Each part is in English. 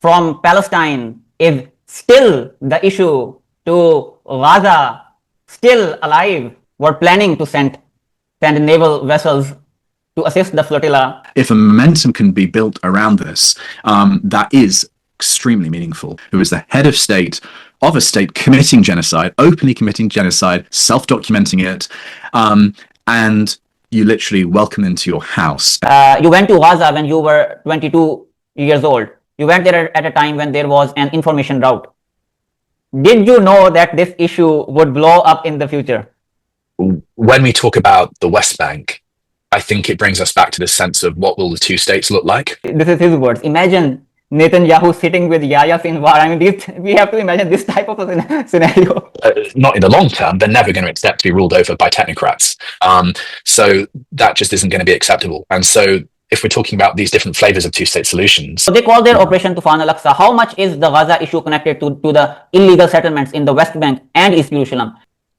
from Palestine is still the issue to Gaza, still alive, were planning to send naval vessels to assist the flotilla. If a momentum can be built around this, that is extremely meaningful. Who is the head of a state committing genocide, openly committing genocide, self-documenting it, and you literally welcome into your house. You went to Gaza when you were 22 years old. You went there at a time when there was an information drought. Did you know that this issue would blow up in the future? When we talk about the West Bank, I think it brings us back to the sense of what will the two states look like. This is his words. Imagine Netanyahu sitting with Yahya Sinwar. I mean, we have to imagine this type of a scenario. Not in the long term. They're never going to accept to be ruled over by technocrats. So that just isn't going to be acceptable. And so if we're talking about these different flavors of two-state solutions. So they call their operation Tufan Al-Aqsa. How much is the Gaza issue connected to the illegal settlements in the West Bank and East Jerusalem?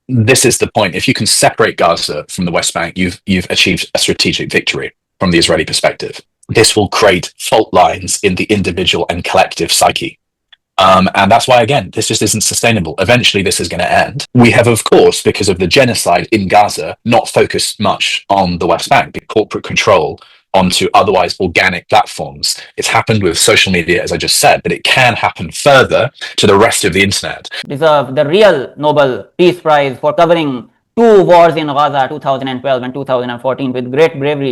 This is the point. If you can separate Gaza from the West Bank, you've achieved a strategic victory from the Israeli perspective. This will create fault lines in the individual and collective psyche. And that's why, again, this just isn't sustainable. Eventually, this is going to end. We have, of course, because of the genocide in Gaza, not focused much on the West Bank, the corporate control onto otherwise organic platforms. It's happened with social media, as I just said, but it can happen further to the rest of the internet. Deserve the real Nobel Peace Prize for covering two wars in Gaza, 2012 and 2014, with great bravery.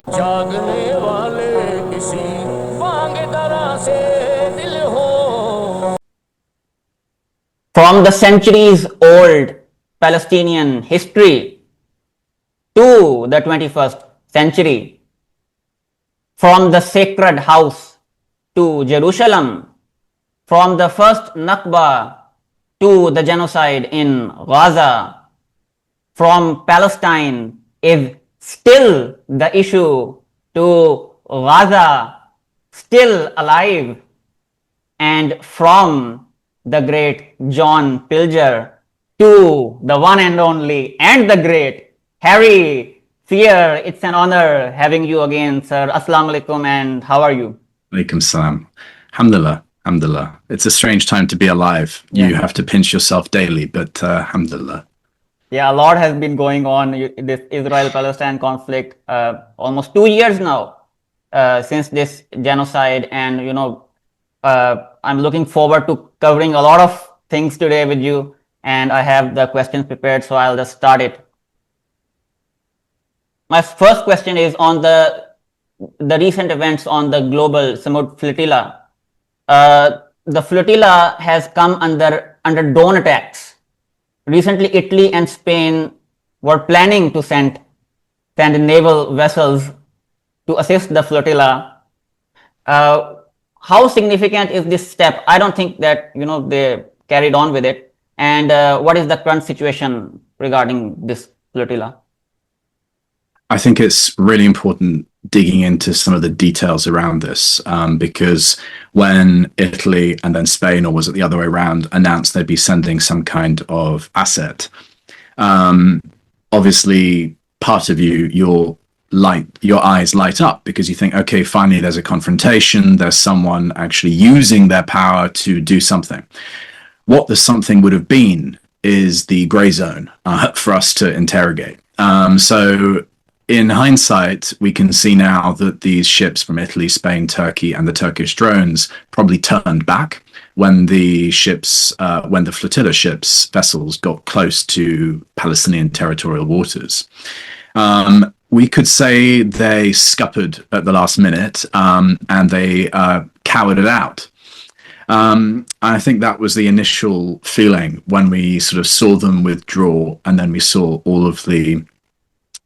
From the centuries-old Palestinian history to the 21st century, from the sacred house to Jerusalem, from the first Nakba to the genocide in Gaza, from Palestine is still the issue to Gaza, still alive, and from the great John Pilger to the one and only and the great Harry Fear. It's an honor having you again, sir. Assalamu alaikum, and how are you? Alaikum salam. Alhamdulillah. Alhamdulillah. It's a strange time to be alive. Yeah. You have to pinch yourself daily, but alhamdulillah. Yeah, a lot has been going on, this Israel-Palestine conflict, almost 2 years now since this genocide. And, I'm looking forward to covering a lot of things today with you. And I have the questions prepared, so I'll just start it. My first question is on the recent events on the global Sumud Flotilla. The flotilla has come under drone attacks. Recently, Italy and Spain were planning to send naval vessels to assist the flotilla. How significant is this step? I don't think that they carried on with it. And what is the current situation regarding this flotilla? I think it's really important digging into some of the details around this, because when Italy and then Spain, or was it the other way around, announced they'd be sending some kind of asset, obviously part of your eyes light up because you think, okay, finally there's a confrontation, there's someone actually using their power to do something. What the something would have been is the gray zone for us to interrogate. So in hindsight, we can see now that these ships from Italy, Spain, Turkey, and the Turkish drones probably turned back when the flotilla ships, vessels, got close to Palestinian territorial waters. We could say they scuppered at the last minute and they cowered it out. I think that was the initial feeling when we sort of saw them withdraw, and then we saw all of the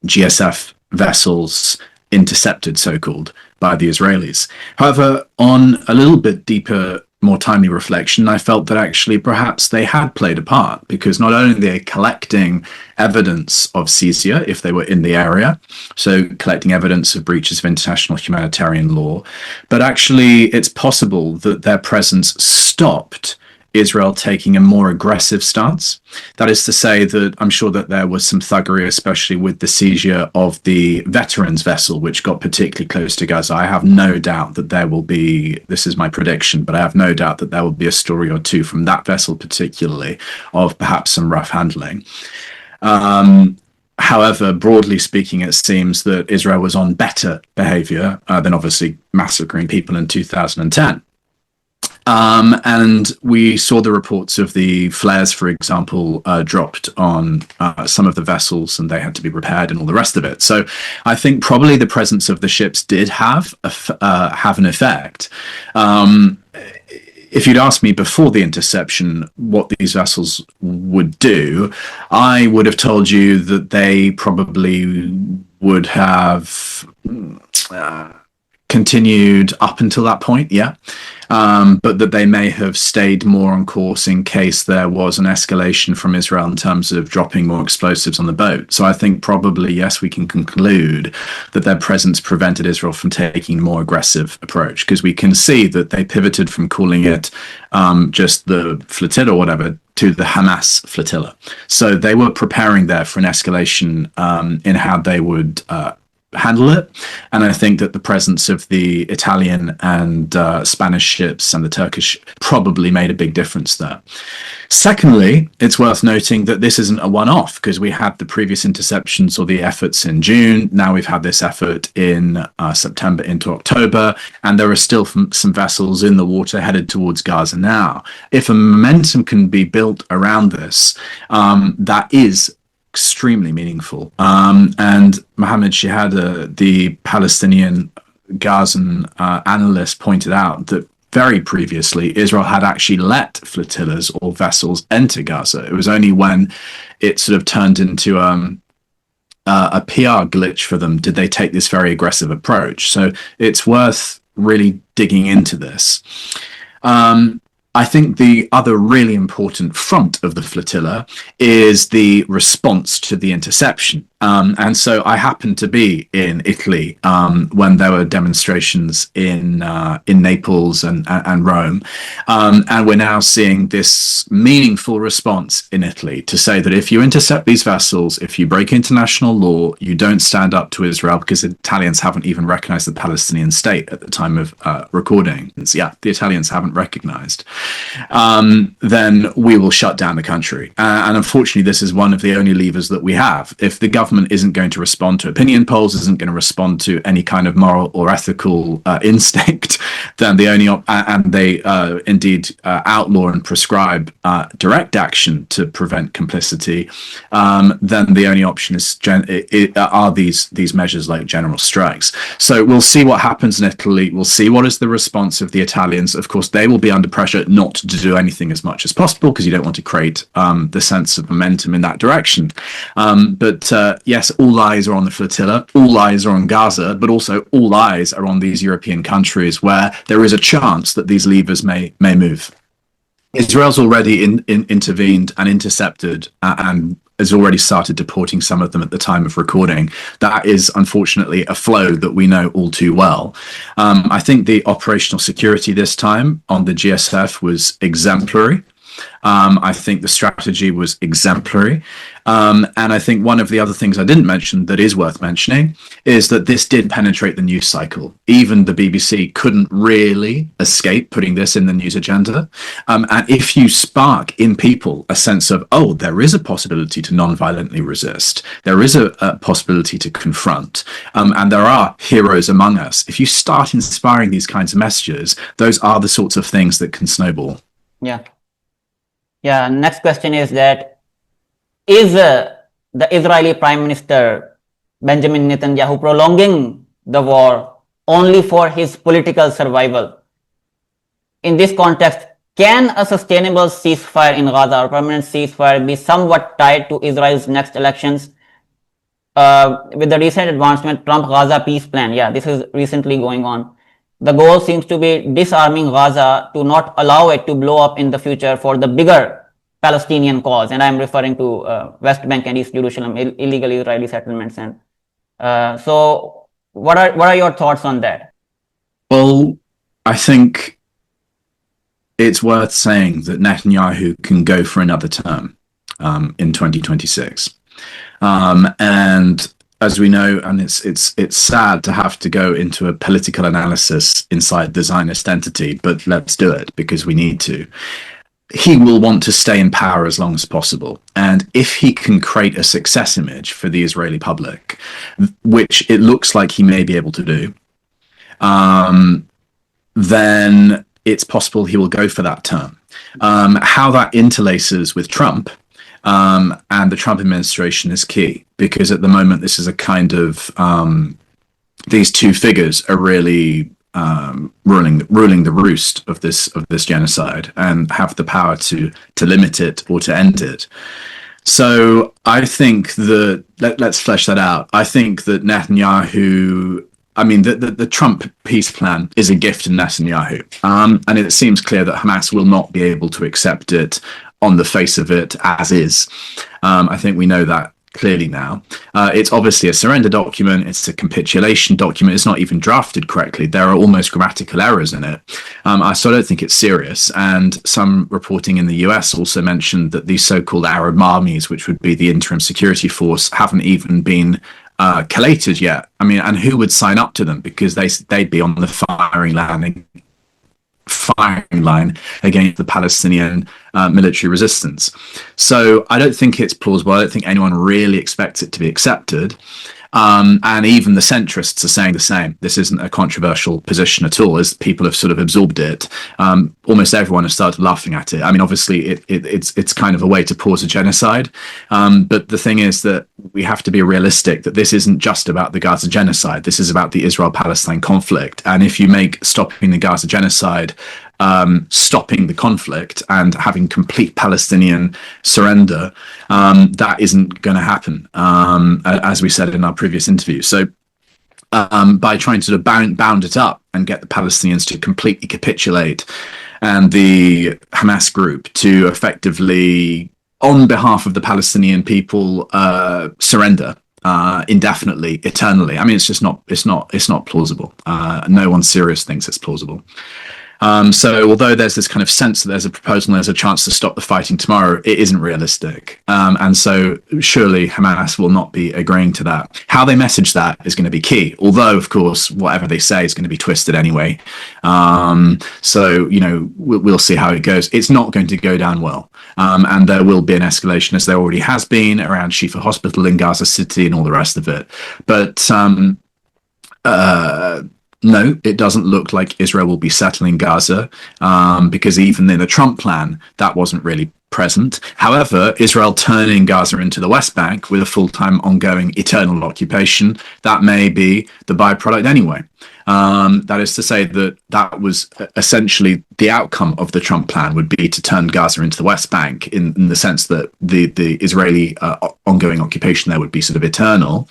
GSF vessels intercepted, so-called, by the Israelis. However, on a little bit deeper, more timely reflection, I felt that actually perhaps they had played a part, because not only are they collecting evidence of seizure if they were in the area, so collecting evidence of breaches of international humanitarian law, but actually it's possible that their presence stopped Israel taking a more aggressive stance. That is to say that I'm sure that there was some thuggery, especially with the seizure of the veterans vessel, which got particularly close to Gaza. I have no doubt that there will be, this is my prediction, but I have no doubt that there will be a story or two from that vessel particularly of perhaps some rough handling. However, broadly speaking, it seems that Israel was on better behavior than obviously massacring people in 2010. And we saw the reports of the flares, for example, dropped on some of the vessels, and they had to be repaired and all the rest of it. So I think probably the presence of the ships did have an effect. If you'd asked me before the interception what these vessels would do, I would have told you that they probably would have continued up until that point, but that they may have stayed more on course in case there was an escalation from Israel in terms of dropping more explosives on the boat. So I think probably, yes, we can conclude that their presence prevented Israel from taking a more aggressive approach, because we can see that they pivoted from calling it just the flotilla or whatever to the Hamas flotilla. So they were preparing there for an escalation in how they would handle it. And I think that the presence of the Italian and Spanish ships and the Turkish probably made a big difference there. Secondly, it's worth noting that this isn't a one-off, because we had the previous interceptions or the efforts in June. Now we've had this effort in September into October, and there are still some vessels in the water headed towards Gaza now. If a momentum can be built around this, that is extremely meaningful. And Mohammed Shihada, the Palestinian Gazan analyst, pointed out that very previously Israel had actually let flotillas or vessels enter Gaza. It was only when it sort of turned into a PR glitch for them did they take this very aggressive approach. So it's worth really digging into this. I think the other really important front of the flotilla is the response to the interception. And so I happened to be in Italy when there were demonstrations in Naples and Rome. And we're now seeing this meaningful response in Italy to say that if you intercept these vessels, if you break international law, you don't stand up to Israel, because the Italians haven't even recognized the Palestinian state at the time of recording. Yeah, the Italians haven't recognized. Then we will shut down the country. And unfortunately, this is one of the only levers that we have. If the government isn't going to respond to opinion polls, isn't going to respond to any kind of moral or ethical instinct, then the only and they indeed outlaw and prescribe direct action to prevent complicity, then the only option is are these measures like general strikes. So we'll see what happens in Italy. We'll see what is the response of the Italians. Of course, they will be under pressure not to do anything as much as possible, because you don't want to create the sense of momentum in that direction. But yes, all eyes are on the flotilla, all eyes are on Gaza, but also all eyes are on these European countries where there is a chance that these levers may move. Israel's already intervened and intercepted and has already started deporting some of them at the time of recording. That is unfortunately a flow that we know all too well. I think the operational security this time on the GSF was exemplary. I think the strategy was exemplary. And I think one of the other things I didn't mention that is worth mentioning is that this did penetrate the news cycle. Even the BBC couldn't really escape putting this in the news agenda. And if you spark in people a sense of, oh, there is a possibility to non-violently resist, there is a possibility to confront, and there are heroes among us. If you start inspiring these kinds of messages, those are the sorts of things that can snowball. Yeah, next question is that, is the Israeli Prime Minister Benjamin Netanyahu prolonging the war only for his political survival? In this context, can a sustainable ceasefire in Gaza or permanent ceasefire be somewhat tied to Israel's next elections? With the recent advancement, Trump-Gaza peace plan, this is recently going on. The goal seems to be disarming Gaza to not allow it to blow up in the future for the bigger Palestinian cause, and I'm referring to West Bank and East Jerusalem, illegal Israeli settlements. And so, what are your thoughts on that? Well, I think it's worth saying that Netanyahu can go for another term in 2026. And as we know, and it's sad to have to go into a political analysis inside the Zionist entity, but let's do it because we need to. He will want to stay in power as long as possible. And if he can create a success image for the Israeli public, which it looks like he may be able to do, then it's possible he will go for that term. How that interlaces with Trump and the Trump administration is key, because at the moment this is a kind of these two figures are really ruling the roost of this genocide and have the power to limit it or to end it. So I think that let's flesh that out. I think that Netanyahu, I mean, the Trump peace plan is a gift to Netanyahu, and it seems clear that Hamas will not be able to accept it on the face of it as is. I think we know that clearly now. It's obviously a surrender document. It's a capitulation document. It's not even drafted correctly. There are almost grammatical errors in it. So I don't think it's serious. And some reporting in the US also mentioned that these so-called Arab armies, which would be the interim security force, haven't even been collated yet. I mean, and who would sign up to them? Because they'd be on the firing line against the Palestinian military resistance. So I don't think it's plausible. I don't think anyone really expects it to be accepted. And even the centrists are saying the same. This isn't a controversial position at all, as people have sort of absorbed it. Almost everyone has started laughing at it. I mean, obviously, it's kind of a way to pause a genocide. But the thing is that we have to be realistic that this isn't just about the Gaza genocide. This is about the Israel-Palestine conflict. And if you make stopping the Gaza genocide stopping the conflict and having complete Palestinian surrender, that isn't going to happen, as we said in our previous interview. So by trying to sort of bound it up and get the Palestinians to completely capitulate and the Hamas group to effectively, on behalf of the Palestinian people, surrender indefinitely, eternally. I mean, it's not plausible. No one serious thinks it's plausible. So although there's this kind of sense that there's a proposal and there's a chance to stop the fighting tomorrow, it isn't realistic. And so surely Hamas will not be agreeing to that. How they message that is going to be key. Although, of course, whatever they say is going to be twisted anyway. So, you know, we'll see how it goes. It's not going to go down well. And there will be an escalation, as there already has been, around Shifa Hospital in Gaza City and all the rest of it. But no, it doesn't look like Israel will be settling Gaza, because even in the Trump plan, that wasn't really present. However, Israel turning Gaza into the West Bank with a full-time ongoing eternal occupation, that may be the byproduct anyway. That is to say that was essentially the outcome of the Trump plan, would be to turn Gaza into the West Bank in the sense that the Israeli ongoing occupation there would be sort of eternal.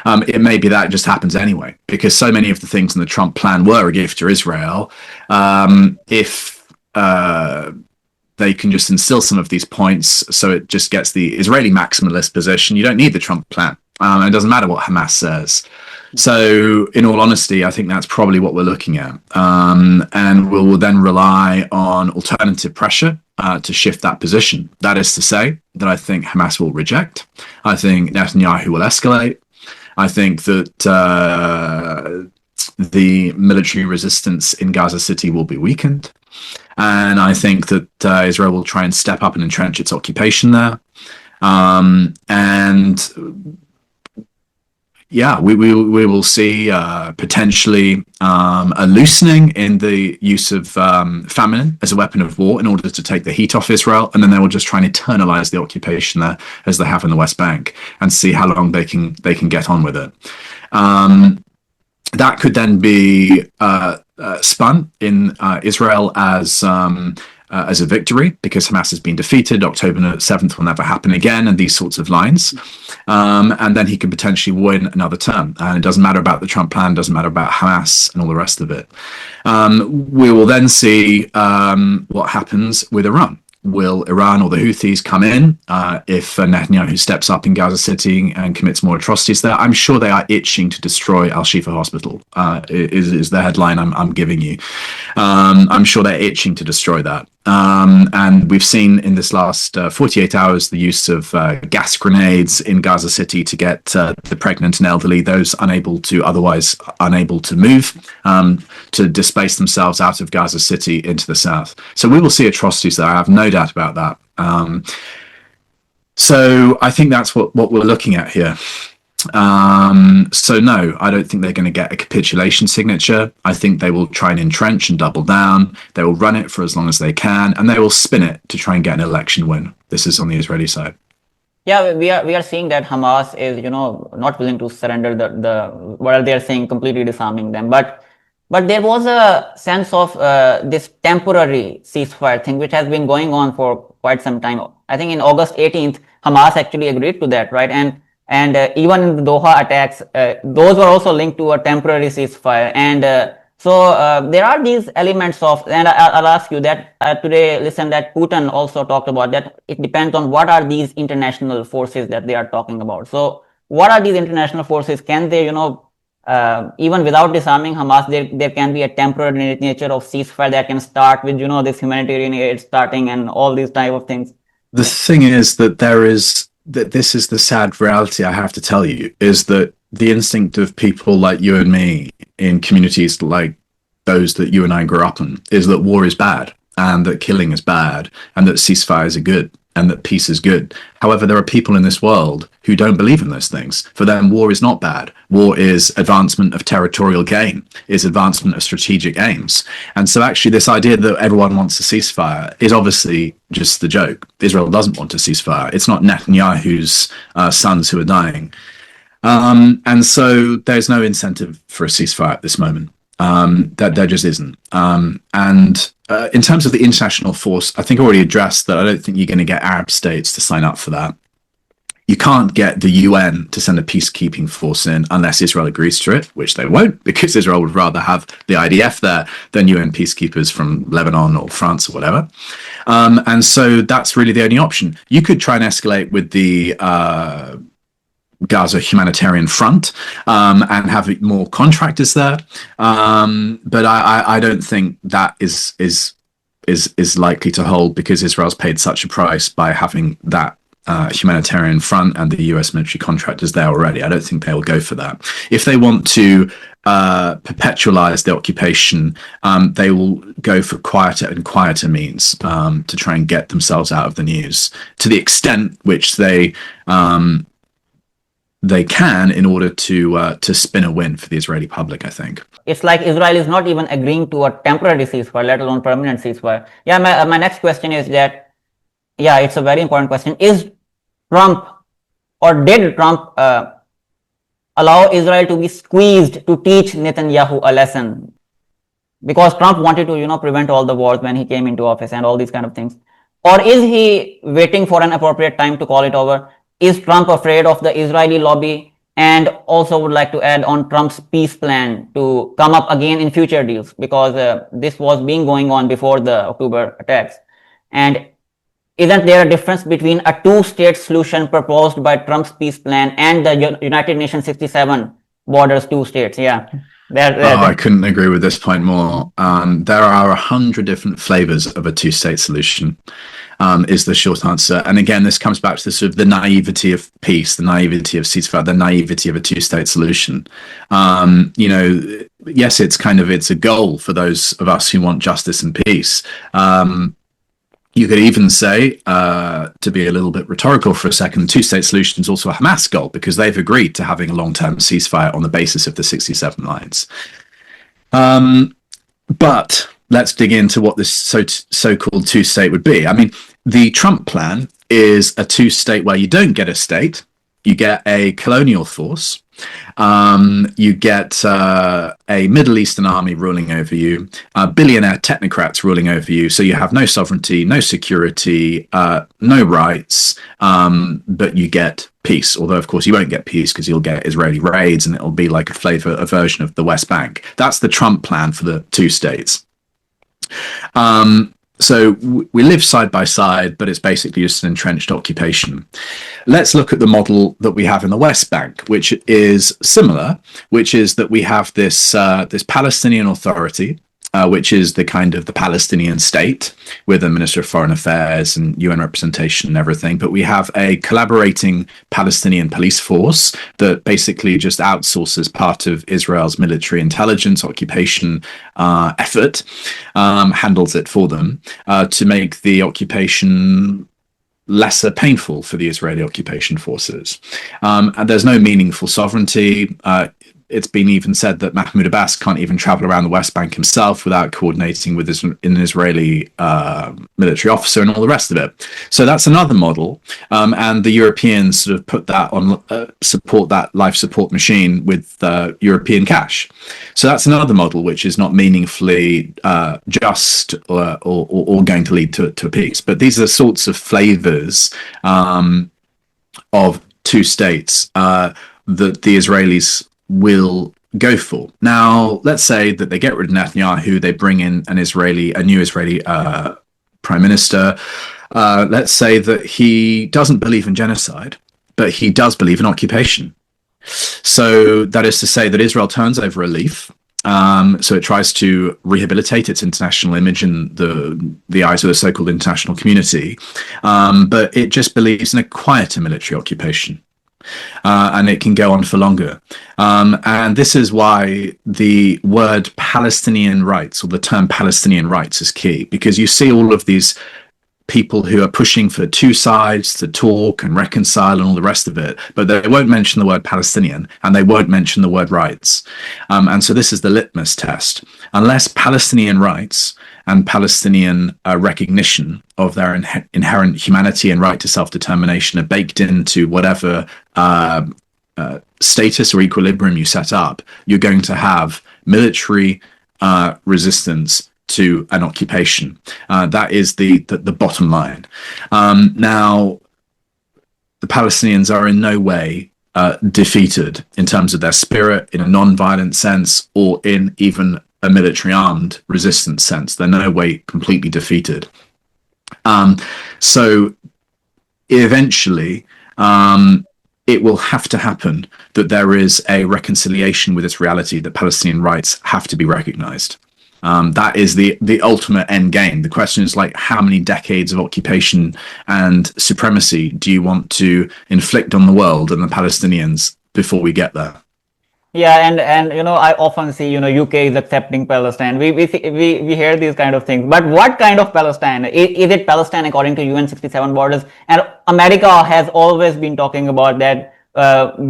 It may be that it just happens anyway, because so many of the things in the Trump plan were a gift to Israel. If they can just instill some of these points so it just gets the Israeli maximalist position, you don't need the Trump plan. It doesn't matter what Hamas says. So in all honesty, I think that's probably what we're looking at. And we'll then rely on alternative pressure to shift that position. That is to say that I think Hamas will reject. I think Netanyahu will escalate. I think that the military resistance in Gaza City will be weakened. And I think that Israel will try and step up and entrench its occupation there. Yeah, we will see potentially a loosening in the use of famine as a weapon of war in order to take the heat off Israel, and then they will just try and eternalize the occupation there as they have in the West Bank and see how long they can get on with it. That could then be spun in Israel as a victory, because Hamas has been defeated. October 7th will never happen again, and these sorts of lines. And then he could potentially win another term. And it doesn't matter about the Trump plan, doesn't matter about Hamas and all the rest of it. We will then see what happens with Iran. will Iran or the Houthis come in if Netanyahu steps up in Gaza City and commits more atrocities there? I'm sure they are itching to destroy Al-Shifa Hospital, is the headline I'm giving you. I'm sure they're itching to destroy that. And we've seen in this last 48 hours the use of gas grenades in Gaza City to get the pregnant and elderly, those otherwise unable to move, to displace themselves out of Gaza City into the south. So we will see atrocities there. I have no doubt about that. So I think that's what we're looking at here. So no, I don't think they're going to get a capitulation signature. I think they will try and entrench and double down. They will run it for as long as they can, and they will spin it to try and get an election win. This is on the Israeli side. Yeah, we are seeing that Hamas is, not willing to surrender the what they are saying, completely disarming them. But there was a sense of this temporary ceasefire thing, which has been going on for quite some time. I think in August 18th, Hamas actually agreed to that, right? And even in the Doha attacks, those were also linked to a temporary ceasefire. And so there are these elements of, and I'll ask you that today, listen, that Putin also talked about that it depends on what are these international forces that they are talking about. So what are these international forces? Can they, even without disarming Hamas, there can be a temporary nature of ceasefire that can start with, this humanitarian aid starting and all these type of things? The thing is that this is the sad reality, I have to tell you, is that the instinct of people like you and me in communities like those that you and I grew up in is that war is bad, and that killing is bad, and that ceasefires are good, and that peace is good. However, there are people in this world who don't believe in those things. For them, war is not bad. War is advancement of territorial gain, is advancement of strategic aims. And so actually this idea that everyone wants a ceasefire is obviously just the joke. Israel doesn't want a ceasefire. It's not Netanyahu's sons who are dying. And so there's no incentive for a ceasefire at this moment. There just isn't. In terms of the international force, I think I already addressed that I don't think you're going to get Arab states to sign up for that. You can't get the UN to send a peacekeeping force in unless Israel agrees to it, which they won't, because Israel would rather have the IDF there than UN peacekeepers from Lebanon or France or whatever. And so that's really the only option. You could try and escalate with the Gaza humanitarian front and have more contractors there, but I don't think that is likely to hold, because Israel's paid such a price by having that humanitarian front and the US military contractors there already. I don't think they will go for that. If they want to perpetualize the occupation, they will go for quieter and quieter means to try and get themselves out of the news, to the extent which they can, in order to spin a win for the Israeli public, I think. It's like Israel is not even agreeing to a temporary ceasefire, let alone permanent ceasefire. Yeah, my next question is that, yeah, it's a very important question. Is Trump, or did Trump allow Israel to be squeezed to teach Netanyahu a lesson? Because Trump wanted to, prevent all the wars when he came into office and all these kind of things. Or is he waiting for an appropriate time to call it over? Is Trump afraid of the Israeli lobby? And also would like to add on Trump's peace plan to come up again in future deals, because this was going on before the October attacks. And isn't there a difference between a two-state solution proposed by Trump's peace plan and the United Nations 67 borders two states? Yeah. I couldn't agree with this point more. There are 100 different flavors of a two-state solution, is the short answer. And again, this comes back to the sort of the naivety of peace, the naivety of ceasefire, the naivety of a two-state solution. Yes, it's a goal for those of us who want justice and peace. You could even say, to be a little bit rhetorical for a second, two-state solution is also a Hamas goal, because they've agreed to having a long-term ceasefire on the basis of the 67 lines. But let's dig into what this so-called two-state would be. I mean, the Trump plan is a two-state where you don't get a state, you get a colonial force, you get a Middle Eastern army ruling over you, billionaire technocrats ruling over you, so you have no sovereignty, no security, no rights, but you get peace. Although, of course, you won't get peace because you'll get Israeli raids and it'll be like a version of the West Bank. That's the Trump plan for the two states. we live side by side, but it's basically just an entrenched occupation. Let's look at the model that we have in the West Bank, which is similar, which is that we have this Palestinian Authority, which is the kind of the Palestinian state with a Minister of Foreign Affairs and UN representation and everything. But we have a collaborating Palestinian police force that basically just outsources part of Israel's military intelligence occupation effort, handles it for them to make the occupation lesser painful for the Israeli occupation forces. And there's no meaningful sovereignty. It's been even said that Mahmoud Abbas can't even travel around the West Bank himself without coordinating with an Israeli military officer and all the rest of it. So that's another model. And the Europeans sort of put that on, support that life support machine with European cash. So that's another model which is not meaningfully just or going to lead to a peace. But these are the sorts of flavors of two states that the Israelis will go for. Now, let's say that they get rid of Netanyahu, they bring in a new Israeli prime minister. Let's say that he doesn't believe in genocide, but he does believe in occupation. So that is to say that Israel turns over a leaf. So it tries to rehabilitate its international image in the eyes of the so-called international community, but it just believes in a quieter military occupation. And it can go on for longer. And this is why the word Palestinian rights, or the term Palestinian rights, is key, because you see all of these people who are pushing for two sides to talk and reconcile and all the rest of it, but they won't mention the word Palestinian and they won't mention the word rights. And so this is the litmus test. Unless Palestinian rights and Palestinian recognition of their inherent humanity and right to self-determination are baked into whatever status or equilibrium you set up, you're going to have military resistance to an occupation. That is the bottom line. Now, the Palestinians are in no way defeated in terms of their spirit, in a non-violent sense, or in even a military armed resistance sense. They're no way completely defeated. So eventually, it will have to happen that there is a reconciliation with this reality that Palestinian rights have to be recognized. That is the ultimate end game. The question is, like, how many decades of occupation and supremacy do you want to inflict on the world and the Palestinians before we get there? Yeah, and I often see UK is accepting Palestine. We hear these kind of things, but what kind of Palestine? Is it Palestine according to UN 67 borders? And America has always been talking about that,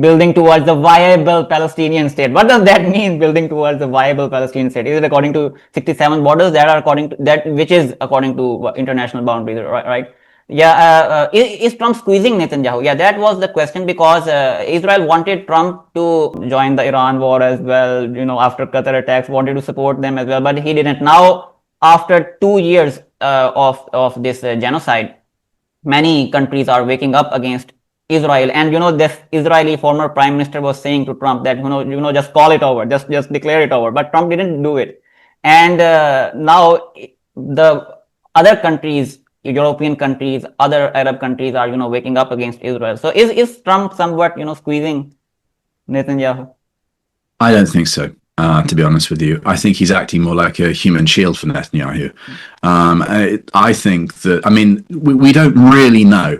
building towards the viable Palestinian state. What does that mean, building towards the viable Palestinian state? Is it according to 67 borders that are according to that, which is according to international boundaries, right? Yeah, is Trump squeezing Netanyahu? Yeah, that was the question, because Israel wanted Trump to join the Iran war as well, after Qatar attacks, wanted to support them as well, but he didn't. Now, after 2 years of this genocide, many countries are waking up against Israel. And, this Israeli former prime minister was saying to Trump that, just call it over, just declare it over. But Trump didn't do it. And now the other countries, European countries, other Arab countries are, waking up against Israel. So is Trump somewhat, squeezing Netanyahu? I don't think so, to be honest with you. I think he's acting more like a human shield for Netanyahu. I think that, we don't really know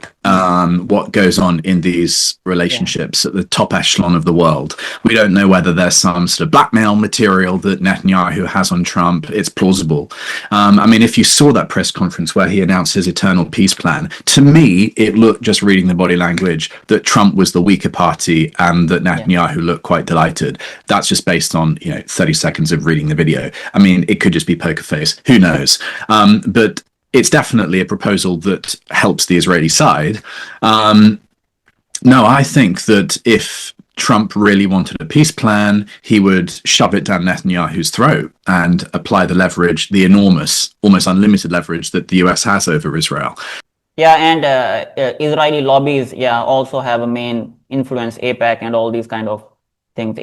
what goes on in these relationships at the top echelon of the world. We don't know whether there's some sort of blackmail material that Netanyahu has on Trump. It's plausible. If you saw that press conference where he announced his eternal peace plan, to me, it looked, just reading the body language, that Trump was the weaker party and that Netanyahu looked quite delighted. That's just based on, 30 seconds of reading the video. It could just be poker face. Who knows? But it's definitely a proposal that helps the Israeli side. No, I think that if Trump really wanted a peace plan, he would shove it down Netanyahu's throat and apply the leverage, the enormous, almost unlimited leverage that the US has over Israel. Yeah, and Israeli lobbies, also have a main influence, APAC and all these kind of things.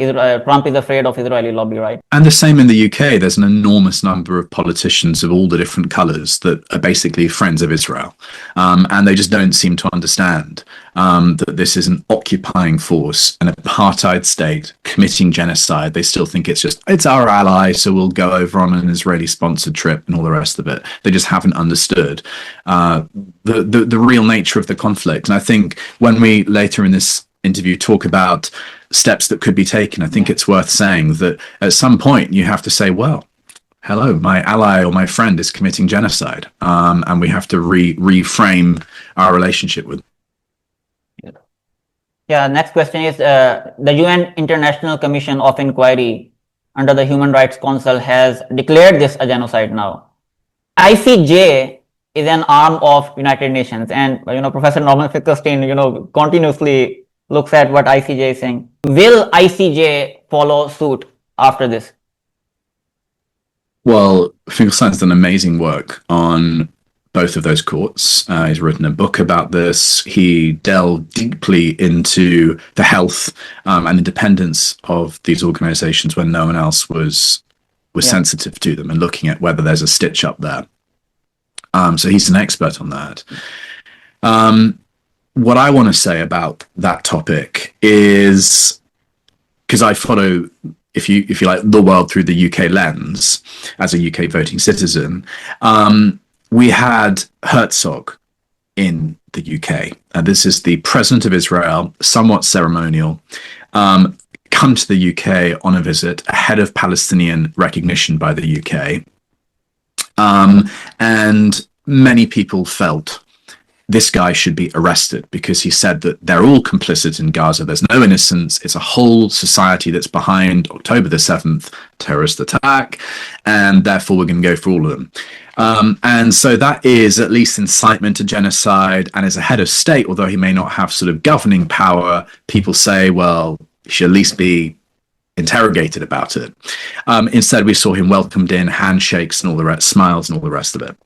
Trump is afraid of Israeli lobby, right? And the same in the UK. There's an enormous number of politicians of all the different colours that are basically friends of Israel. And they just don't seem to understand that this is an occupying force, an apartheid state committing genocide. They still think it's our ally, so we'll go over on an Israeli-sponsored trip and all the rest of it. They just haven't understood the real nature of the conflict. And I think when we later in this interview talk about steps that could be taken, I think it's worth saying that at some point you have to say, well, hello, my ally or my friend is committing genocide, and we have to reframe our relationship with. Yeah, next question is, the UN International Commission of Inquiry under the Human Rights Council has declared this a genocide now. ICJ is an arm of United Nations, and Professor Norman Finkelstein continuously looks at what ICJ is saying. Will ICJ follow suit after this? Well, Finkelstein's done amazing work on both of those courts. He's written a book about this. He delved deeply into the health and independence of these organizations when no one else was sensitive to them, and looking at whether there's a stitch up there. So he's an expert on that. What I want to say about that topic is, because I follow, if you like, the world through the UK lens as a UK voting citizen, we had Herzog in the UK. This is the president of Israel, somewhat ceremonial, come to the UK on a visit ahead of Palestinian recognition by the UK. And many people felt this guy should be arrested because he said that they're all complicit in Gaza. There's no innocence. It's a whole society that's behind October the 7th terrorist attack, and therefore we're going to go for all of them. And so that is at least incitement to genocide, and as a head of state, although he may not have sort of governing power, people say, well, he should at least be interrogated about it. Instead, we saw him welcomed in, handshakes and all the rest, smiles and all the rest of it,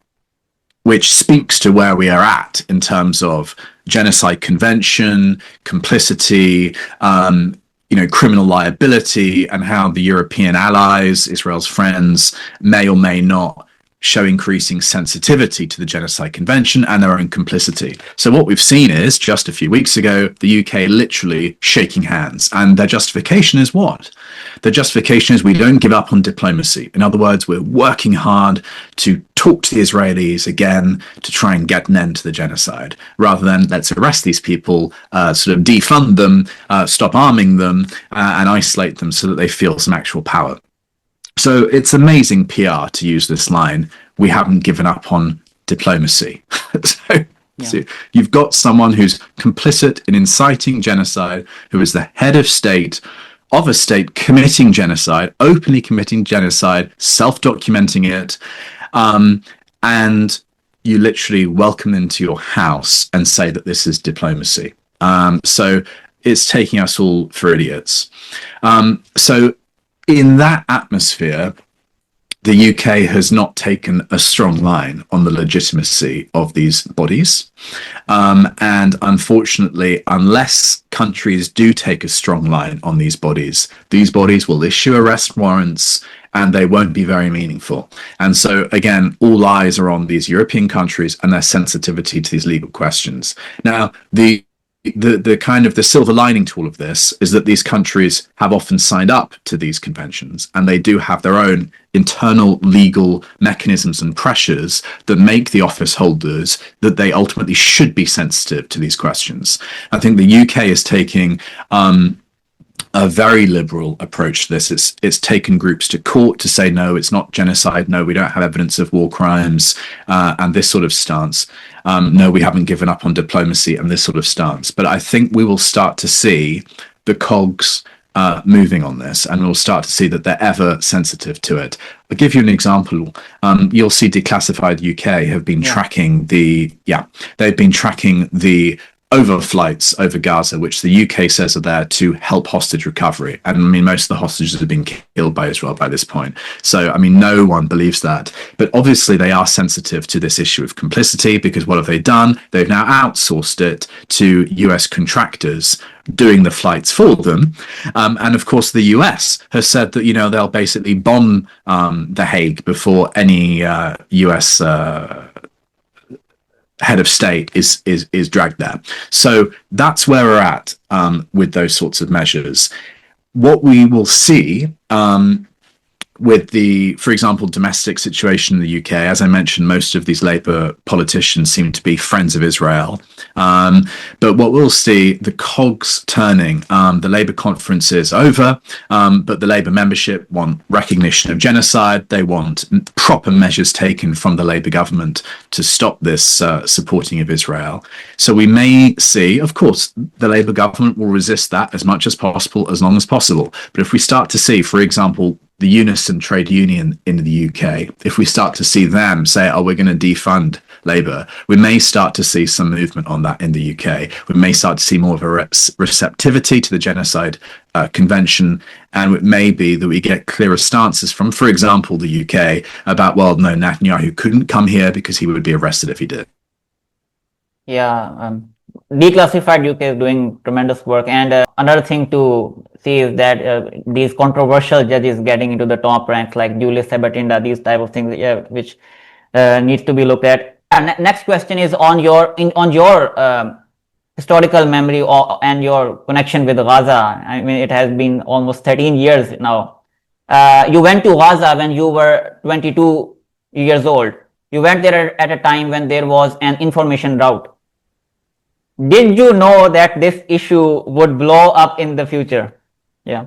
which speaks to where we are at in terms of genocide convention, complicity, criminal liability, and how the European allies, Israel's friends, may or may not show increasing sensitivity to the Genocide Convention and their own complicity. So what we've seen is, just a few weeks ago, the UK literally shaking hands. And their justification is what? Their justification is we don't give up on diplomacy. In other words, we're working hard to talk to the Israelis again to try and get an end to the genocide, rather than let's arrest these people, sort of defund them, stop arming them, and isolate them so that they feel some actual power. So it's amazing PR to use this line, we haven't given up on diplomacy. So you've got someone who's complicit in inciting genocide, who is the head of a state committing genocide, openly committing genocide, self-documenting it, and you literally welcome them to your house and say that this is diplomacy. So it's taking us all for idiots. So in that atmosphere, the UK has not taken a strong line on the legitimacy of these bodies. And unfortunately, unless countries do take a strong line on these bodies will issue arrest warrants and they won't be very meaningful. And so, again, all eyes are on these European countries and their sensitivity to these legal questions. Now, the kind of the silver lining to all of this is that these countries have often signed up to these conventions, and they do have their own internal legal mechanisms and pressures that make the office holders that they ultimately should be sensitive to these questions. I think the UK is taking a very liberal approach to this. It's taken groups to court to say, no, it's not genocide. No, we don't have evidence of war crimes, and this sort of stance. No, we haven't given up on diplomacy, and this sort of stance. But I think we will start to see the cogs moving on this, and we'll start to see that they're ever sensitive to it. I'll give you an example. You'll see Declassified UK have been tracking they've been tracking the overflights over Gaza, which the UK says are there to help hostage recovery. And I mean, most of the hostages have been killed by Israel by this point. So, I mean, no one believes that. But obviously they are sensitive to this issue of complicity, because what have they done? They've now outsourced it to US contractors doing the flights for them. And of course, the US has said that, they'll basically bomb The Hague before any US head of state is dragged there. So that's where we're at with those sorts of measures. What we will see with the, for example, domestic situation in the UK, as I mentioned, most of these Labour politicians seem to be friends of Israel. But what we'll see, the cogs turning, the Labour conference is over, but the Labour membership want recognition of genocide. They want proper measures taken from the Labour government to stop this supporting of Israel. So we may see, of course, the Labour government will resist that as much as possible, as long as possible. But if we start to see, for example, the Unison trade union in the UK, if we start to see them say, we're going to defund Labour, we may start to see some movement on that in the UK. We may start to see more of a receptivity to the Genocide Convention, and it may be that we get clearer stances from, for example, the UK about, no, Netanyahu couldn't come here because he would be arrested if he did. Yeah, Declassified UK is doing tremendous work. And another thing to see is that these controversial judges getting into the top ranks, like Julius Sabatinda, these type of things, which needs to be looked at. And next question is on your historical memory and your connection with Gaza. I mean, it has been almost 13 years now. You went to Gaza when you were 22 years old. You went there at a time when there was an information drought. Did you know that this issue would blow up in the future? Yeah.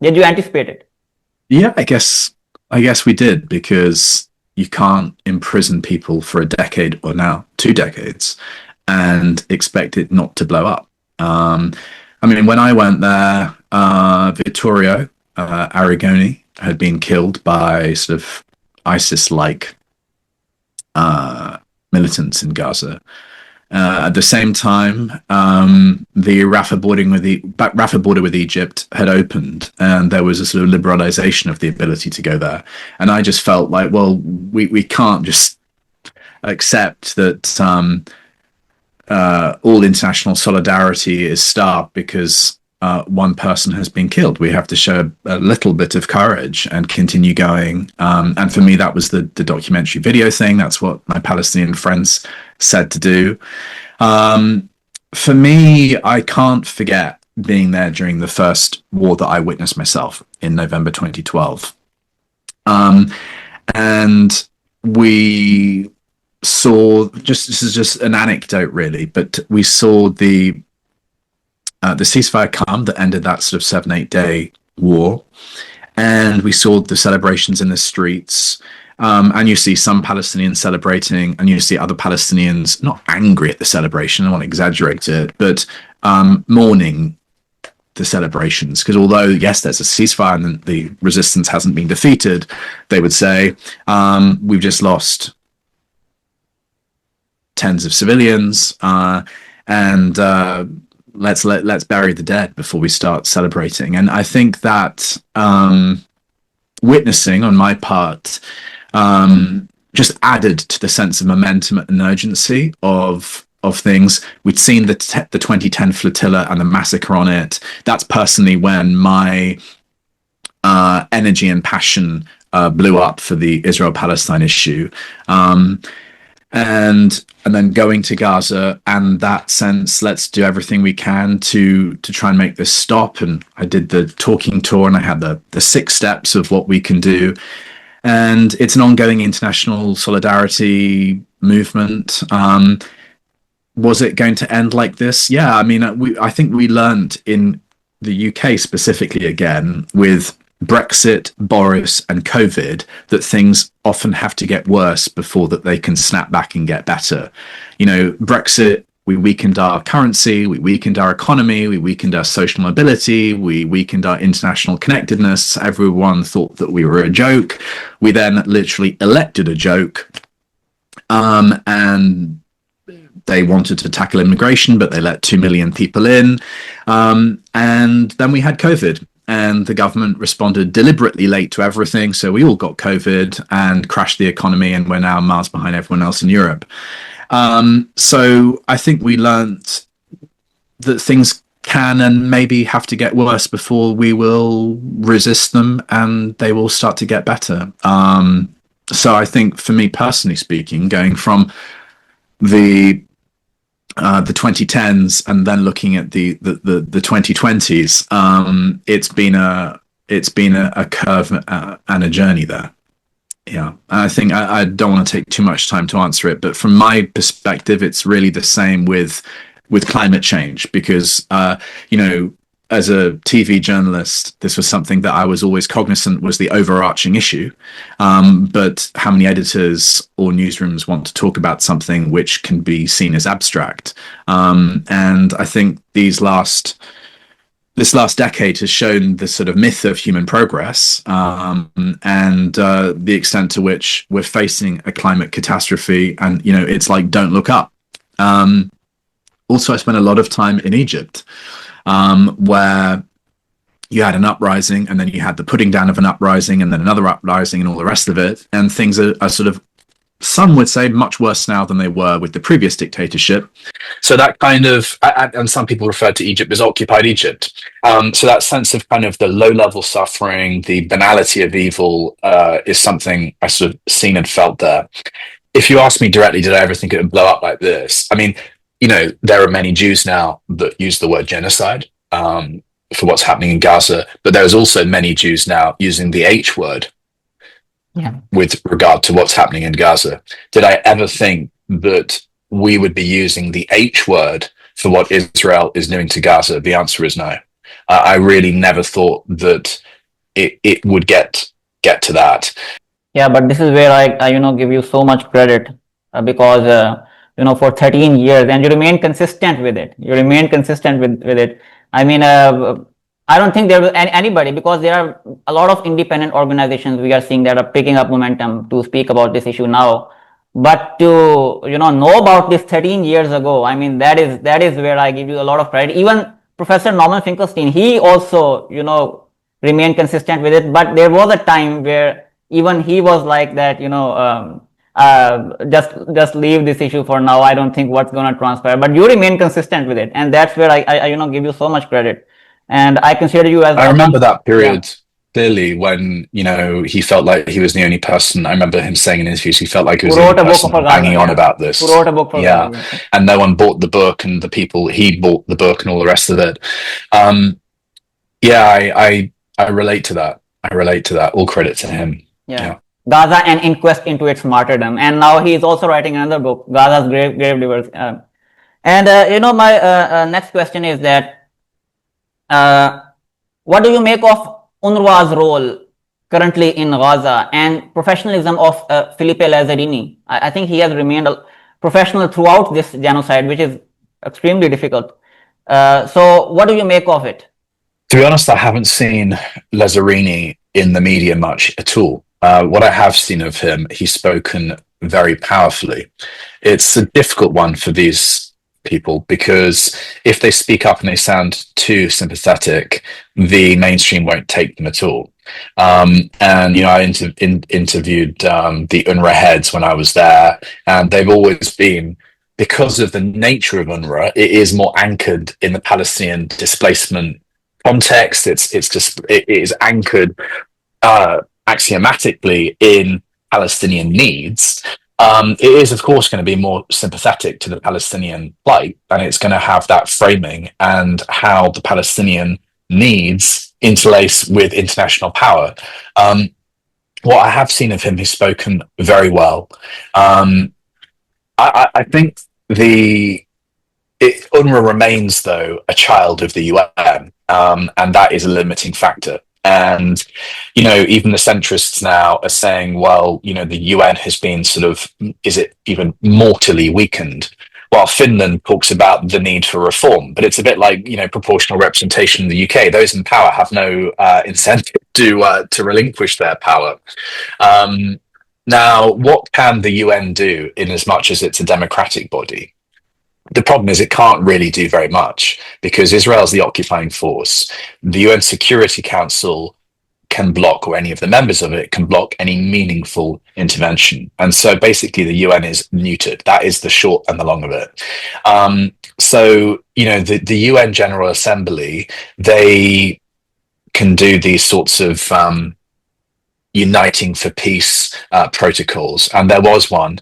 Did you anticipate it? Yeah, I guess we did, because you can't imprison people for a decade or now 2 decades and expect it not to blow up. I mean, when I went there, Vittorio Arrigoni had been killed by sort of ISIS-like militants in Gaza. At the same time, the Rafah border with Egypt had opened, and there was a sort of liberalization of the ability to go there. And I just felt like, we can't just accept that all international solidarity is starved because one person has been killed. We have to show a little bit of courage and continue going. And for me, that was the documentary video thing. That's what my Palestinian friends said to do. For me, I can't forget being there during the first war that I witnessed myself in November 2012. And we saw, this is just an anecdote really, but we saw the ceasefire come that ended that sort of 7-8 day war, and we saw the celebrations in the streets, and you see some Palestinians celebrating, and you see other Palestinians not angry at the celebration, I don't want to exaggerate it, but mourning the celebrations, because although yes, there's a ceasefire and the resistance hasn't been defeated, they would say we've just lost tens of civilians, and let's bury the dead before we start celebrating. And I think that witnessing on my part just added to the sense of momentum and urgency of things. We'd seen the 2010 Flotilla and the massacre on it. That's personally when my energy and passion blew up for the Israel-Palestine issue. And then going to Gaza, and that sense, let's do everything we can to try and make this stop. And I did the talking tour, and I had the 6 steps of what we can do. And it's an ongoing international solidarity movement. Was it going to end like this? Yeah, I mean, I think we learned in the UK specifically, again, with Brexit, Boris, and COVID, that things often have to get worse before that they can snap back and get better. You know, Brexit, we weakened our currency, we weakened our economy, we weakened our social mobility, we weakened our international connectedness. Everyone thought that we were a joke. We then literally elected a joke, and They wanted to tackle immigration, but they let 2 million people in. And then we had COVID, and the government responded deliberately late to everything. So we all got COVID and crashed the economy, and we're now miles behind everyone else in Europe. So I think we learned that things can and maybe have to get worse before we will resist them, and they will start to get better. So I think, for me personally speaking, going from the 2010s and then looking at the 2020s, it's been a curve and a journey there. Yeah, I think I don't want to take too much time to answer it, but from my perspective, it's really the same with climate change, because as a TV journalist, this was something that I was always cognizant was the overarching issue. But how many editors or newsrooms want to talk about something which can be seen as abstract? And I think this last decade has shown the sort of myth of human progress, and the extent to which we're facing a climate catastrophe. And, it's like, don't look up. Also, I spent a lot of time in Egypt, where you had an uprising, and then you had the putting down of an uprising, and then another uprising, and all the rest of it. And things are sort of, some would say, much worse now than they were with the previous dictatorship. So that kind of, and some people refer to Egypt as occupied Egypt. So that sense of kind of the low-level suffering, the banality of evil, is something I sort of seen and felt there. If you ask me directly, did I ever think it would blow up like this? I mean, there are many Jews now that use the word genocide for what's happening in Gaza, but there's also many Jews now using the H word with regard to what's happening in Gaza. Did I ever think that we would be using the H word for what Israel is doing to Gaza? The answer is no. I really never thought that it would get to that. Yeah, but this is where I give you so much credit, because for 13 years, and you remain consistent with it. With it. I mean, I don't think there was anybody, because there are a lot of independent organizations we are seeing that are picking up momentum to speak about this issue now. But to know about this 13 years ago, I mean, that is where I give you a lot of credit. Even Professor Norman Finkelstein, he also remained consistent with it. But there was a time where even he was like that, just leave this issue for now. I don't think what's going to transpire, but you remain consistent with it, and that's where I give you so much credit, and I consider you as. I remember that period clearly when he felt like he was the only person. I remember him saying in interviews he felt like he was the only person banging on about this. Who wrote a book for Gaza, and no one bought the book, and the people he bought the book and all the rest of it. I relate to that. All credit to him. Yeah. Gaza, an inquest into its martyrdom, and now he is also writing another book, Gaza's grave divers. My next question is that what do you make of UNRWA's role currently in Gaza and professionalism of Felipe Lazzarini? I think he has remained professional throughout this genocide, which is extremely difficult. So what do you make of it? To be honest, I haven't seen Lazzarini in the media much at all. What I have seen of him, he's spoken very powerfully. It's a difficult one for these people, because if they speak up and they sound too sympathetic, the mainstream won't take them at all. I interviewed the UNRWA heads when I was there, and they've always been, because of the nature of UNRWA, it is more anchored in the Palestinian displacement context. It is anchored axiomatically in Palestinian needs. It is, of course, going to be more sympathetic to the Palestinian plight, and it's going to have that framing and how the Palestinian needs interlace with international power. What I have seen of him, he's spoken very well. I think UNRWA remains, though, a child of the UN, and that is a limiting factor. And, even the centrists now are saying, well, the UN has been is it even mortally weakened? While Finland talks about the need for reform, but it's a bit like, proportional representation in the UK. Those in power have no incentive to relinquish their power. Now, what can the UN do in as much as it's a democratic body? The problem is it can't really do very much because Israel's the occupying force. The UN Security Council can block, or any of the members of it can block, any meaningful intervention. And so basically the UN is neutered. That is the short and the long of it. So, the UN General Assembly, they can do these sorts of uniting for peace protocols. And there was one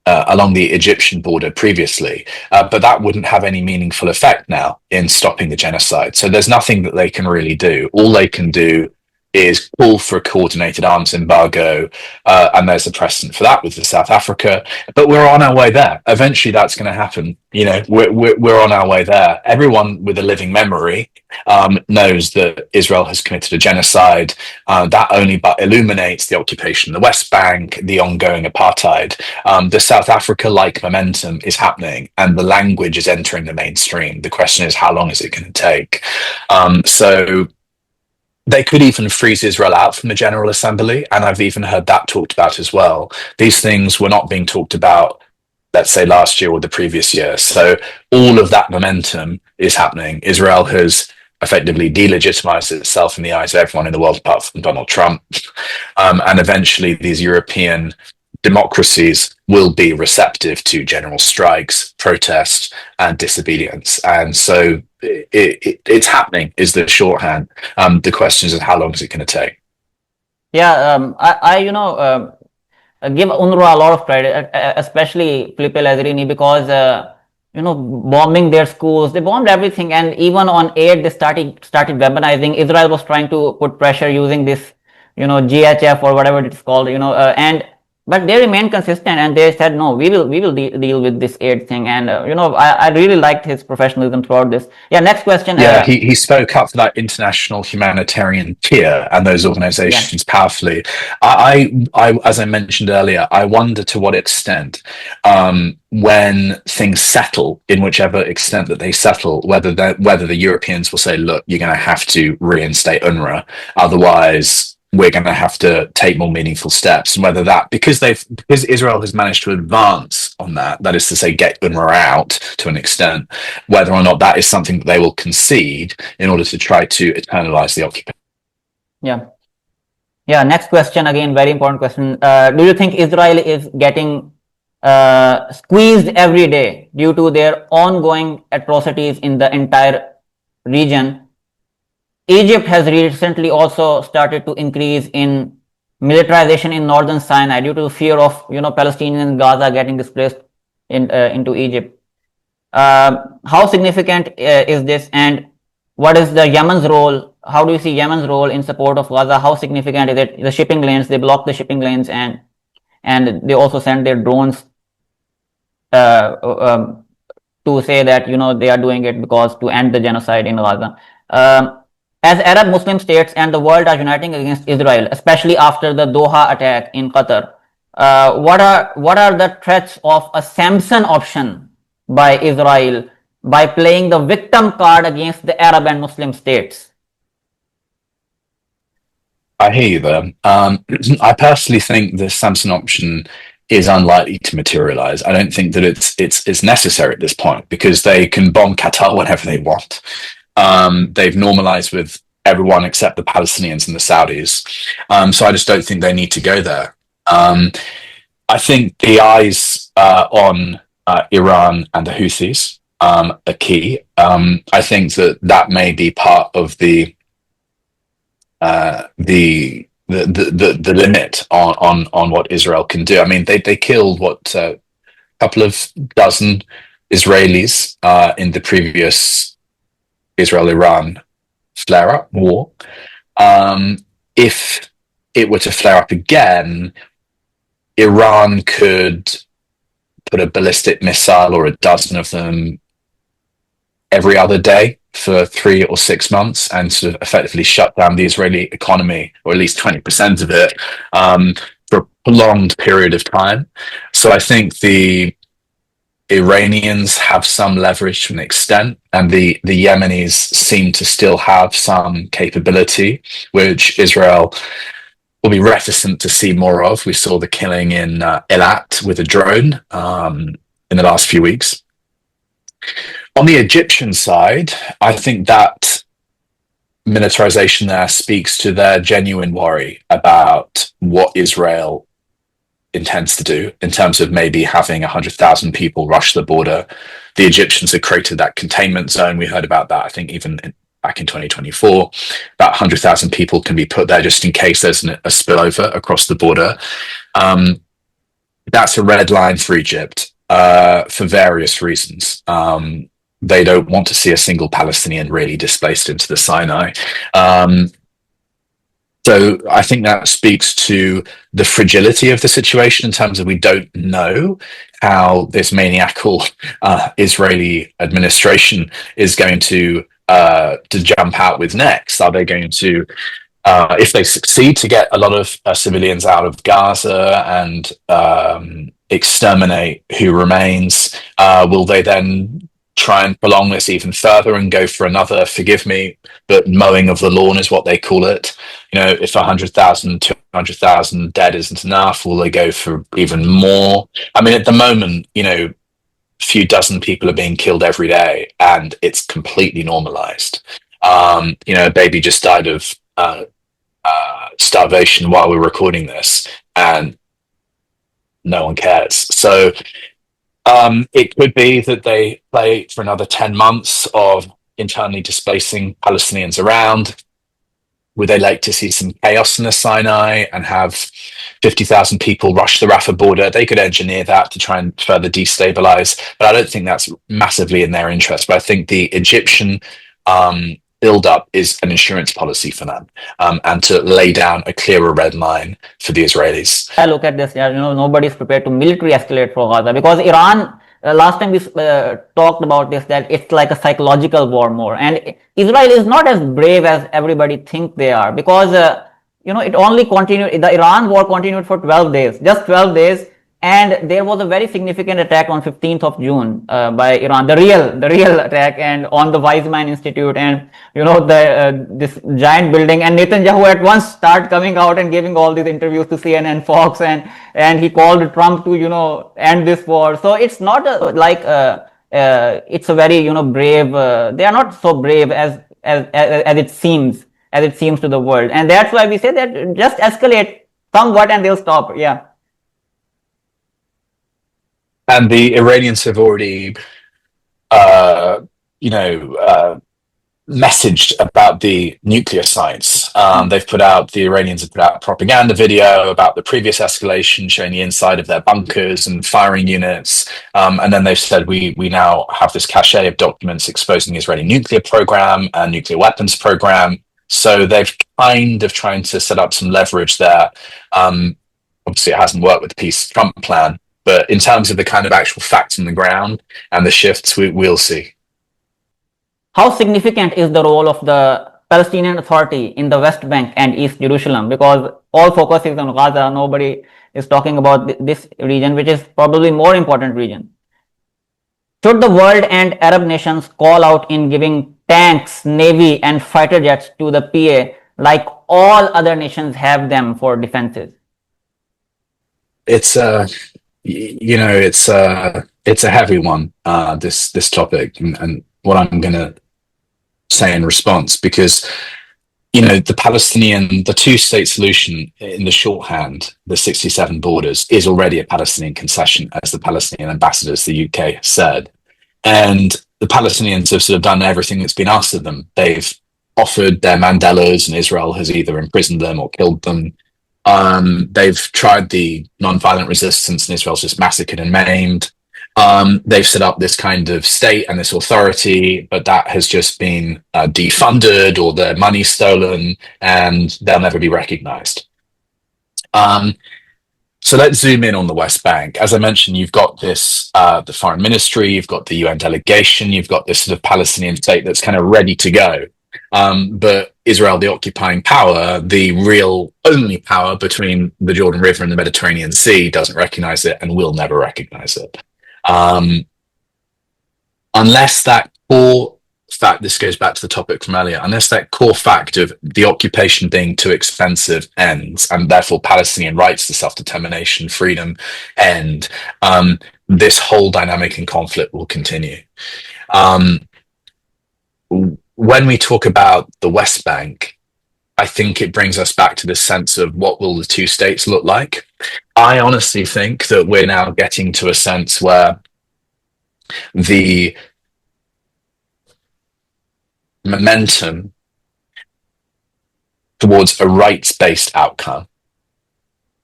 along the Egyptian border previously, but that wouldn't have any meaningful effect now in stopping the genocide. So there's nothing that they can really do. All they can do is call for a coordinated arms embargo, and there's a precedent for that with South Africa. But we're on our way there. Eventually, that's going to happen. We're on our way there. Everyone with a living memory knows that Israel has committed a genocide. That only but illuminates the occupation of the West Bank, the ongoing apartheid. The South Africa-like momentum is happening, and the language is entering the mainstream. The question is, how long is it going to take? So they could even freeze Israel out from the General Assembly, and I've even heard that talked about as well. These things were not being talked about, let's say, last year or the previous year. So all of that momentum is happening. Israel has effectively delegitimized itself in the eyes of everyone in the world apart from Donald Trump. And eventually these European democracies will be receptive to general strikes, protest, and disobedience. And so it's happening is the shorthand. The question is, how long is it going to take? Yeah, I give UNRWA a lot of credit, especially Felipe Lazzarini, because bombing their schools, they bombed everything, and even on aid they started weaponizing. Israel was trying to put pressure using this, GHF or whatever it's called, but they remained consistent, and they said, no, we will deal with this aid thing. And I really liked his professionalism throughout this. Yeah, next question. Yeah, he spoke up for that international humanitarian tier and those organizations powerfully. I as I mentioned earlier, I wonder to what extent when things settle, in whichever extent that they settle, whether the Europeans will say, look, you're going to have to reinstate UNRWA, otherwise we're going to have to take more meaningful steps. And whether that, because Israel has managed to advance on that is to say, get UNRWA out to an extent, whether or not that is something that they will concede in order to try to eternalize the occupation. Yeah. Next question, again, very important question. Do you think Israel is getting squeezed every day due to their ongoing atrocities in the entire region? Egypt has recently also started to increase in militarization in northern Sinai due to fear of Palestinians in Gaza getting displaced into Egypt. How significant is this, and what is the Yemen's role? How do you see Yemen's role in support of Gaza? How significant is it? The shipping lanes, they block the shipping lanes, and they also send their drones to say that they are doing it because to end the genocide in Gaza. As Arab Muslim states and the world are uniting against Israel, especially after the Doha attack in Qatar, what are the threats of a Samson option by Israel by playing the victim card against the Arab and Muslim states? I hear you there. I personally think the Samson option is unlikely to materialize. I don't think that it's necessary at this point because they can bomb Qatar whenever they want. They've normalized with everyone except the Palestinians and the Saudis. So I just don't think they need to go there. I think the eyes on Iran and the Houthis are key. I think that may be part of the limit on what Israel can do. I mean, they killed a couple of dozen Israelis in the previous Israel-Iran flare-up war. If it were to flare up again, Iran could put a ballistic missile or a dozen of them every other day for 3 or 6 months and sort of effectively shut down the Israeli economy, or at least 20% of it, for a prolonged period of time. So I think the Iranians have some leverage to an extent, and the Yemenis seem to still have some capability, which Israel will be reticent to see more of. We saw the killing in Eilat with a drone. in the last few weeks. On the Egyptian side, I think that militarization there speaks to their genuine worry about what Israel intends to do in terms of maybe having 100,000 people rush the border. The Egyptians have created that containment zone. We heard about that, I think, back in 2024. About 100,000 people can be put there just in case there's a spillover across the border. That's a red line for Egypt for various reasons. They don't want to see a single Palestinian really displaced into the Sinai. So I think that speaks to the fragility of the situation in terms of we don't know how this maniacal Israeli administration is going to jump out with next. Are they going to, if they succeed to get a lot of civilians out of Gaza and exterminate who remains, will they then try and prolong this even further and go for another, forgive me, but mowing of the lawn is what they call it? You know, if 100,000, 200,000 dead isn't enough, will they go for even more? I mean, at the moment, you know, a few dozen people are being killed every day and it's completely normalized. You know, a baby just died of starvation while we're recording this and no one cares. So it could be that they play for another 10 months of internally displacing Palestinians around. Would they like to see some chaos in the Sinai and have 50,000 people rush the Rafah border? They could engineer that to try and further destabilize, but I don't think that's massively in their interest. But I think the Egyptian build-up is an insurance policy for them, and to lay down a clearer red line for the Israelis. I look at this, you know, nobody is prepared to military escalate for Gaza because Iran, last time we talked about this, that it's like a psychological war more. And Israel is not as brave as everybody think they are because, you know, it only continued, the Iran war continued for 12 days, just 12 days. And there was a very significant attack on 15th of June by Iran, the real attack, and on the Weizmann Institute, and you know this giant building. And Netanyahu at once started coming out and giving all these interviews to CNN, Fox, and he called Trump to, you know, end this war. So it's not it's a very, you know, brave. They are not so brave as it seems to the world, and that's why we say that just escalate somewhat and they'll stop. Yeah. And the Iranians have already, messaged about the nuclear sites. The Iranians have put out a propaganda video about the previous escalation, showing the inside of their bunkers and firing units. And then they've said, we now have this cache of documents exposing the Israeli nuclear program and nuclear weapons program. So they've kind of trying to set up some leverage there. Obviously, it hasn't worked with the peace Trump plan. But in terms of the kind of actual facts on the ground and the shifts, we'll see. How significant is the role of the Palestinian Authority in the West Bank and East Jerusalem? Because all focus is on Gaza. Nobody is talking about this region, which is probably more important region. Should the world and Arab nations call out in giving tanks, navy, and fighter jets to the PA like all other nations have them for defenses? It's it's a heavy one, this topic, and what I'm going to say in response, because, you know, the two-state solution in the shorthand, the 67 borders, is already a Palestinian concession, as the Palestinian ambassadors, the UK, said. And the Palestinians have sort of done everything that's been asked of them. They've offered their Mandelas, and Israel has either imprisoned them or killed them. They've tried the non-violent resistance, and Israel's just massacred and maimed. They've set up this kind of state and this authority, but that has just been defunded or their money stolen, and they'll never be recognized. So let's zoom in on the West Bank. As I mentioned, you've got this, the foreign ministry, you've got the UN delegation, you've got this sort of Palestinian state that's kind of ready to go. But Israel, the occupying power, the real only power between the Jordan River and the Mediterranean Sea, doesn't recognize it and will never recognize it. Unless that core fact, this goes back to the topic from earlier, unless that core fact of the occupation being too expensive ends, and therefore Palestinian rights to self-determination, freedom end, this whole dynamic and conflict will continue. When we talk about the West Bank, I think it brings us back to this sense of what will the two states look like. I honestly think that we're now getting to a sense where the momentum towards a rights-based outcome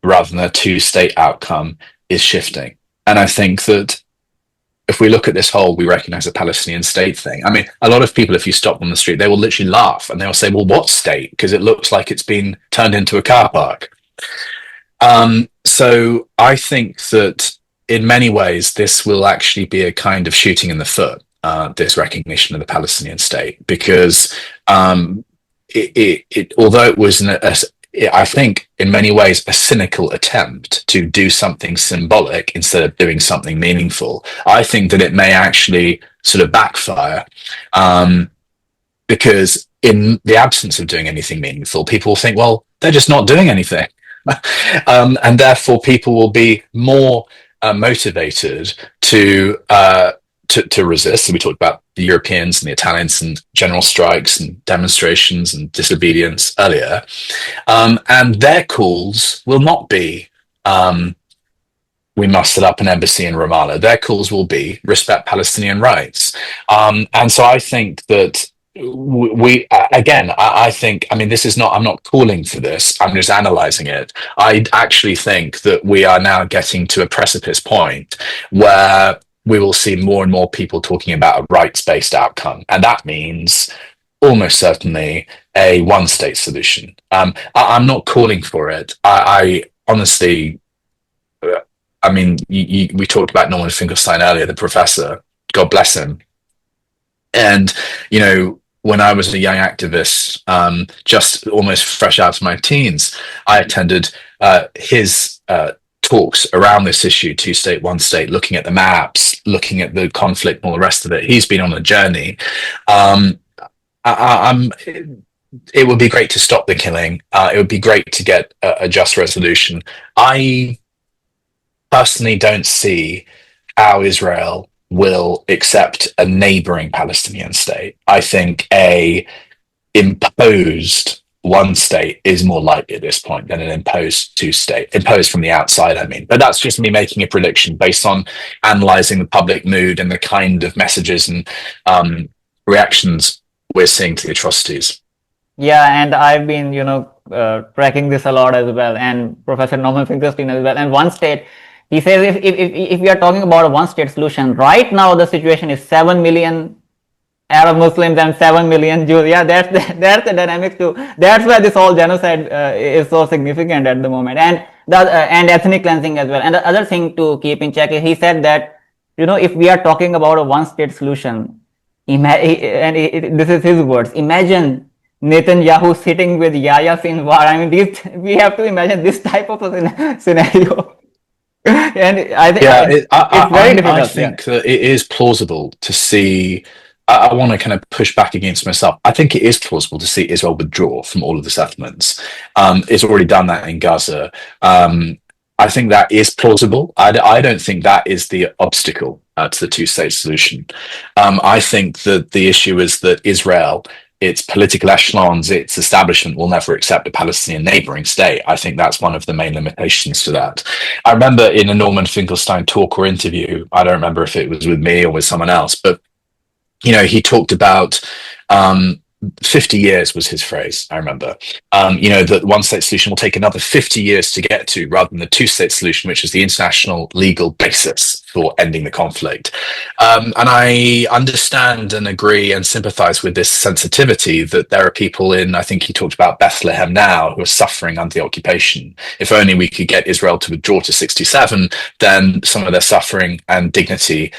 rather than a two-state outcome is shifting. And I think that if we look at this whole, we recognize a Palestinian state thing. I mean, a lot of people, if you stop on the street, they will literally laugh and they'll say, well, what state? Because it looks like it's been turned into a car park. So I think that in many ways, this will actually be a kind of shooting in the foot, this recognition of the Palestinian state, because although it was I think in many ways a cynical attempt to do something symbolic instead of doing something meaningful, I think that it may actually sort of backfire, because in the absence of doing anything meaningful, people will think, well, they're just not doing anything. And therefore people will be more motivated to resist. So we talked about the Europeans and the Italians and general strikes and demonstrations and disobedience earlier. And their calls will not be, we must set up an embassy in Ramallah. Their calls will be respect Palestinian rights. And so I think that I think, I mean, this is not, I'm not calling for this, I'm just analyzing it. I actually think that we are now getting to a precipice point where we will see more and more people talking about a rights-based outcome. And that means almost certainly a one-state solution. I'm not calling for it. I honestly, I mean, we talked about Norman Finkelstein earlier, the professor, God bless him. And, you know, when I was a young activist, just almost fresh out of my teens, I attended his talks around this issue, two state, one state, looking at the maps, looking at the conflict and all the rest of it. He's been on a journey. It would be great to stop the killing. It would be great to get a just resolution. I personally don't see how Israel will accept a neighboring Palestinian state. I think a imposed one state is more likely at this point than an imposed two state, imposed from the outside, I mean. But that's just me making a prediction based on analyzing the public mood and the kind of messages and reactions we're seeing to the atrocities. Yeah, and I've been, tracking this a lot as well, and Professor Norman Finkelstein as well. And one state, he says if we are talking about a one-state solution, right now the situation is 7 million Arab Muslims and 7 million Jews. Yeah, that's the dynamics too. That's why this whole genocide is so significant at the moment, and ethnic cleansing as well. And the other thing to keep in check is he said that if we are talking about a one-state solution, this is his words. Imagine Netanyahu sitting with Yahya Sinwar. I mean, we have to imagine this type of a scenario. And I think it's very difficult. I think that it is plausible to see. I want to kind of push back against myself. I think it is plausible to see Israel withdraw from all of the settlements. It's already done that in Gaza. I think that is plausible. I don't think that is the obstacle to the two-state solution. I think that the issue is that Israel, its political echelons, its establishment will never accept a Palestinian neighboring state. I think that's one of the main limitations to that. I remember in a Norman Finkelstein talk or interview, I don't remember if it was with me or with someone else, but he talked about 50 years was his phrase, I remember. That the one-state solution will take another 50 years to get to, rather than the two-state solution, which is the international legal basis for ending the conflict. And I understand and agree and sympathize with this sensitivity that there are people I think he talked about Bethlehem now, who are suffering under the occupation. If only we could get Israel to withdraw to 67, then some of their suffering and dignity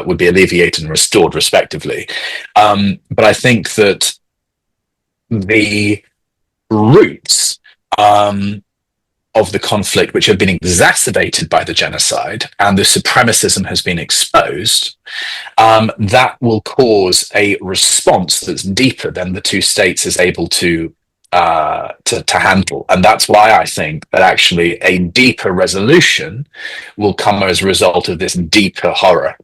would be alleviated and restored respectively. But I think that the roots of the conflict, which have been exacerbated by the genocide and the supremacism has been exposed, that will cause a response that's deeper than the two states is able to to handle. And that's why I think that actually a deeper resolution will come as a result of this deeper horror.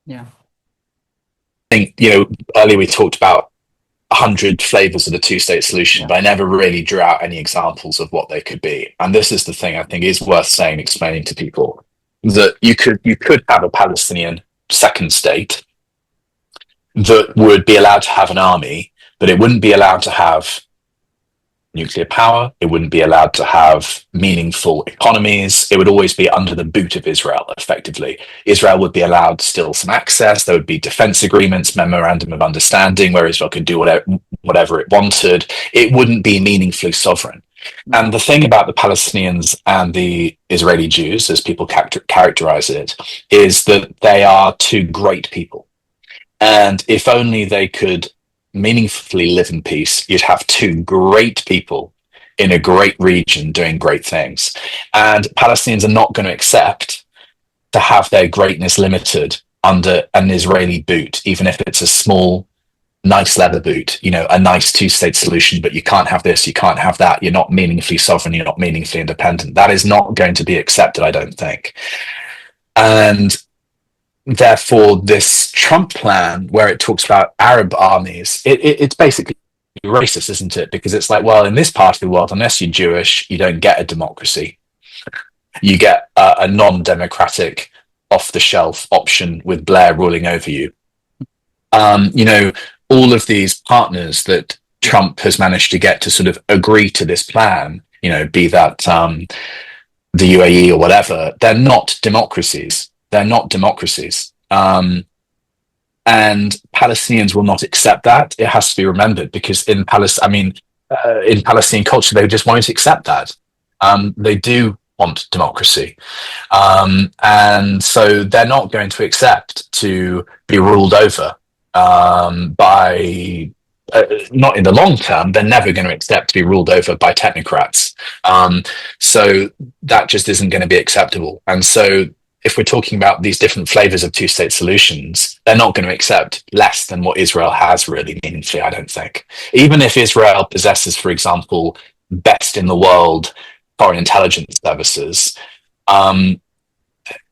Yeah. I think, earlier we talked about 100 flavors of the two-state solution, but I never really drew out any examples of what they could be. And this is the thing I think is worth saying, explaining to people, that you could have a Palestinian second state that would be allowed to have an army, but it wouldn't be allowed to have nuclear power. It wouldn't be allowed to have meaningful economies. It would always be under the boot of Israel, effectively. Israel would be allowed still some access. There would be defense agreements, memorandum of understanding, where Israel could do whatever it wanted. It wouldn't be meaningfully sovereign. And the thing about the Palestinians and the Israeli Jews, as people characterize it, is that they are two great people. And if only they could meaningfully live in peace, you'd have two great people in a great region doing great things. And Palestinians are not going to accept to have their greatness limited under an Israeli boot, even if it's a small, nice leather boot, a nice two-state solution, but you can't have this, you can't have that, you're not meaningfully sovereign, you're not meaningfully independent. That is not going to be accepted, I don't think. And therefore, this Trump plan, where it talks about Arab armies, it's basically racist, isn't it? Because it's like, well, in this part of the world, unless you're Jewish, you don't get a democracy. You get a non-democratic, off-the-shelf option with Blair ruling over you. All of these partners that Trump has managed to get to sort of agree to this plan, be that the UAE or whatever, they're not democracies. They're not democracies. And Palestinians will not accept that. It has to be remembered, because in Palestinian culture, they just won't accept that. They do want democracy. And so they're not going to accept to be ruled over by, not in the long term, they're never going to accept to be ruled over by technocrats. So that just isn't going to be acceptable. And so if we're talking about these different flavors of two-state solutions, they're not going to accept less than what Israel has, really meaningfully, I don't think. Even if Israel possesses, for example, best in the world foreign intelligence services,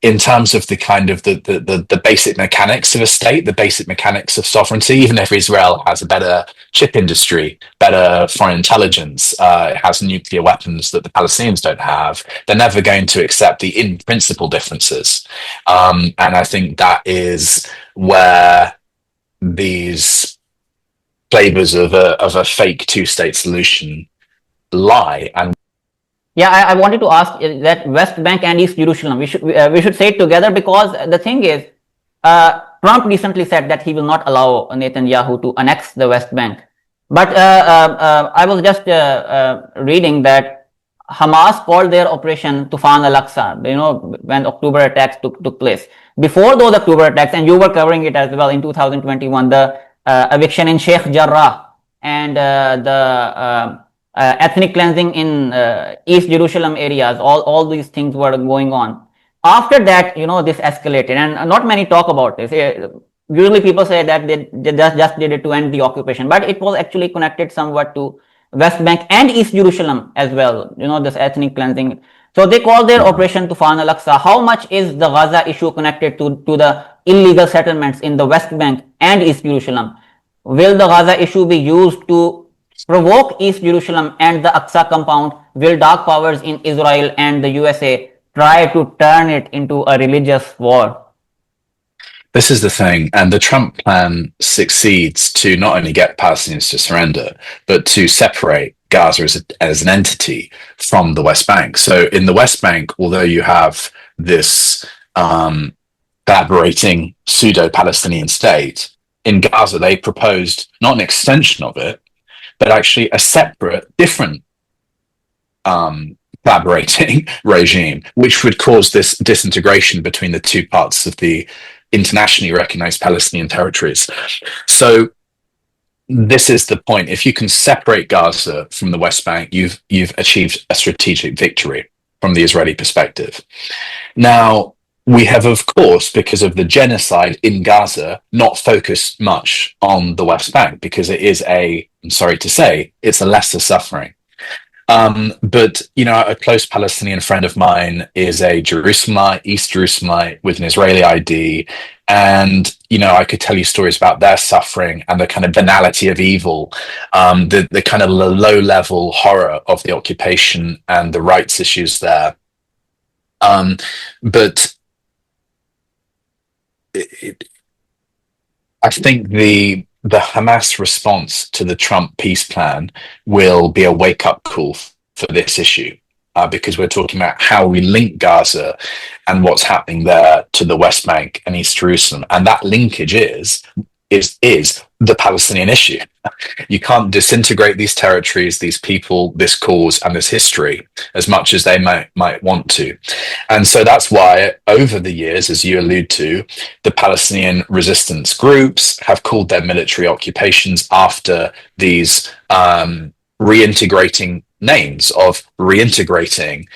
in terms of the kind of the basic mechanics of a state, the basic mechanics of sovereignty, even if Israel has a better chip industry, better foreign intelligence, it has nuclear weapons that the Palestinians don't have, they're never going to accept the in-principle differences. And I think that is where these flavors of a fake two-state solution lie. And Yeah, I wanted to ask that West Bank and East Jerusalem, we should say it together, because the thing is, Trump recently said that he will not allow Netanyahu to annex the West Bank. But I was just reading that Hamas called their operation Tufan Al-Aqsa, when October attacks took place. Before those October attacks, and you were covering it as well in 2021, the eviction in Sheikh Jarrah and the ethnic cleansing in East Jerusalem areas, all these things were going on. After that, this escalated, and not many talk about this. Usually people say that they just did it to end the occupation, but it was actually connected somewhat to West Bank and East Jerusalem as well, this ethnic cleansing. So they call their operation Tufan Al-Aqsa. How much is the Gaza issue connected to the illegal settlements in the West Bank and East Jerusalem? Will the Gaza issue be used to provoke East Jerusalem and the Aqsa compound? Will dark powers in Israel and the USA try to turn it into a religious war? this is the thing, and the Trump plan succeeds to not only get Palestinians to surrender, but to separate Gaza as an entity from the West Bank. So in the West Bank, although you have this collaborating pseudo-Palestinian state, in Gaza they proposed not an extension of it, but actually a separate, different collaborating regime, which would cause this disintegration between the two parts of the internationally recognized Palestinian territories. So this is the point. If you can separate Gaza from the West Bank, you've achieved a strategic victory from the Israeli perspective. Now, we have, of course, because of the genocide in Gaza, not focused much on the West Bank, because it is I'm sorry to say, it's a lesser suffering. But, a close Palestinian friend of mine is a Jerusalemite, East Jerusalemite with an Israeli ID. And, I could tell you stories about their suffering and the kind of banality of evil, the kind of low level horror of the occupation and the rights issues there. But I think the Hamas response to the Trump peace plan will be a wake-up call for this issue, because we're talking about how we link Gaza and what's happening there to the West Bank and East Jerusalem, and that linkage is the Palestinian issue. You can't disintegrate these territories, these people, this cause, and this history as much as they might want to. And so that's why, over the years, as you allude to, the Palestinian resistance groups have called their military occupations after these reintegrating names of reintegrating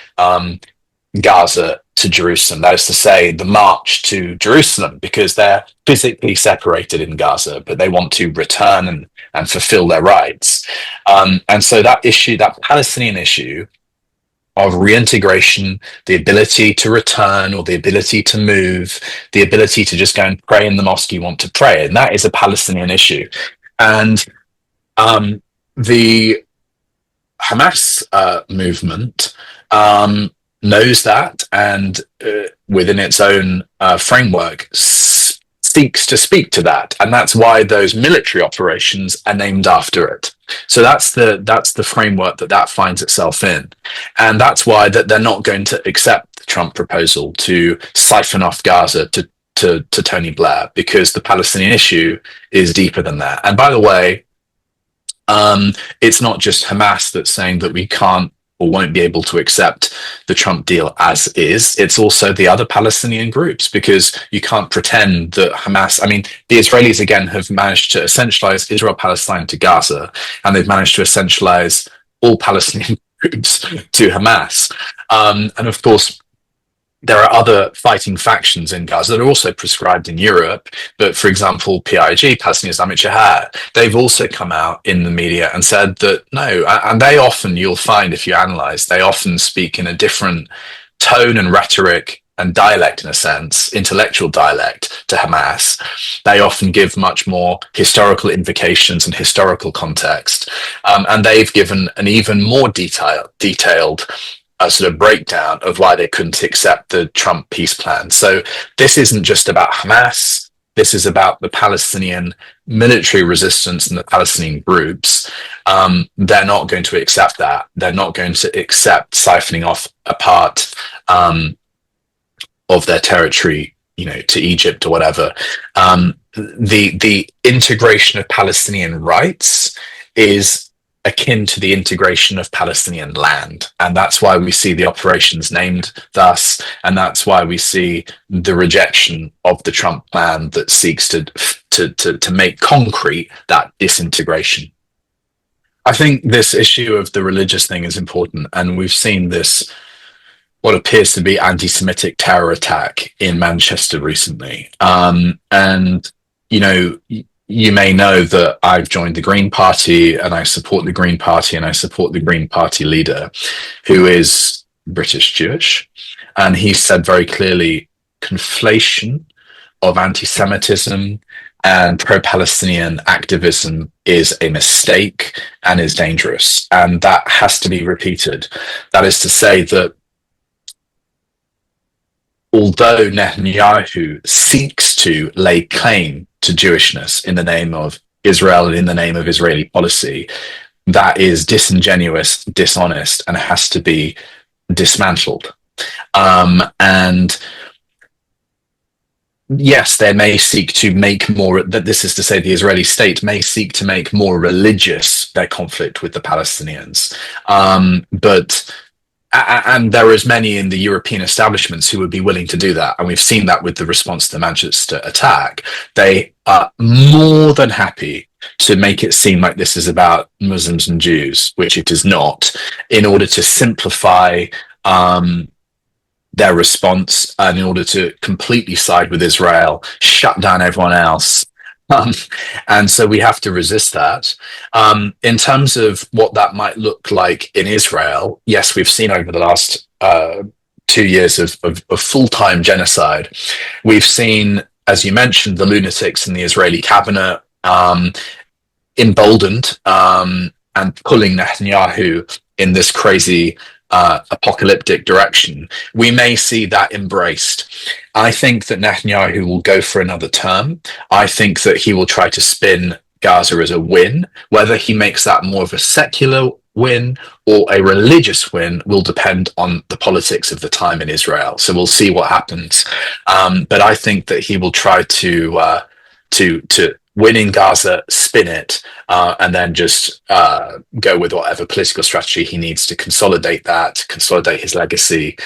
Gaza to Jerusalem. That is to say, the march to Jerusalem, because they're physically separated in Gaza, but they want to return and fulfill their rights. And so that issue, that Palestinian issue of reintegration, the ability to return or the ability to move, the ability to just go and pray in the mosque you want to pray in, that is a Palestinian issue. And the Hamas movement knows that, and within its own framework seeks to speak to that, and that's why those military operations are named after it. So that's the framework that finds itself in, and that's why that they're not going to accept the Trump proposal to siphon off Gaza to Tony Blair, because the Palestinian issue is deeper than that. And by the way, it's not just Hamas that's saying that we can't or won't be able to accept the Trump deal as is. It's also the other Palestinian groups, because you can't pretend that Hamas, the Israelis again have managed to essentialize Israel-Palestine to Gaza, and they've managed to essentialize all Palestinian groups to Hamas. And of course, there are other fighting factions in Gaza that are also prescribed in Europe. But for example, PIG, Palestinian Islamic Jihad, they've also come out in the media and said that no, and they often, you'll find if you analyze, they often speak in a different tone and rhetoric and dialect, in a sense, intellectual dialect to Hamas. They often give much more historical invocations and historical context. And they've given an even more detailed a sort of breakdown of why they couldn't accept the Trump peace plan. So this isn't just about Hamas. This is about the Palestinian military resistance and the Palestinian groups. They're not going to accept that. They're not going to accept siphoning off a part of their territory, to Egypt or whatever. The integration of Palestinian rights is akin to the integration of Palestinian land. And that's why we see the operations named thus. And that's why we see the rejection of the Trump plan that seeks to make concrete that disintegration. I think this issue of the religious thing is important. And we've seen this, what appears to be anti-Semitic terror attack in Manchester recently. And, you may know that I've joined the Green Party, and I support the Green Party, and I support the Green Party leader, who is British Jewish. And he said very clearly, conflation of anti-Semitism and pro-Palestinian activism is a mistake and is dangerous. And that has to be repeated. That is to say that although Netanyahu seeks to lay claim to Jewishness in the name of Israel and in the name of Israeli policy, that is disingenuous, dishonest, and has to be dismantled. And yes, they may seek to make more, that this is to say the Israeli state may seek to make more religious their conflict with the Palestinians. And there are as many in the European establishments who would be willing to do that. And we've seen that with the response to the Manchester attack. They are more than happy to make it seem like this is about Muslims and Jews, which it is not, in order to simplify their response, and in order to completely side with Israel, shut down everyone else. And so we have to resist that. In terms of what that might look like in Israel, yes, we've seen over the last 2 years of full-time genocide. We've seen, as you mentioned, the lunatics in the Israeli cabinet emboldened and pulling Netanyahu in this crazy apocalyptic direction. We may see that embraced. I think that Netanyahu will go for another term. I think that he will try to spin Gaza as a win. Whether he makes that more of a secular win or a religious win will depend on the politics of the time in Israel. So we'll see what happens. But I think that he will try to win in Gaza, spin it, and then just go with whatever political strategy he needs to consolidate his legacy.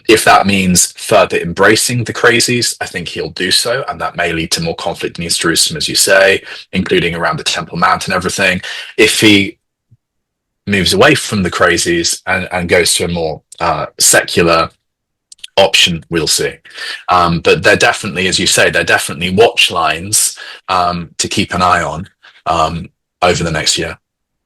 If that means further embracing the crazies, I think he'll do so, and that may lead to more conflict in East Jerusalem, as you say, including around the Temple Mount and everything. If he moves away from the crazies and goes to a more secular option, we'll see. But they're definitely, as you say, they're definitely watch lines to keep an eye on over the next year.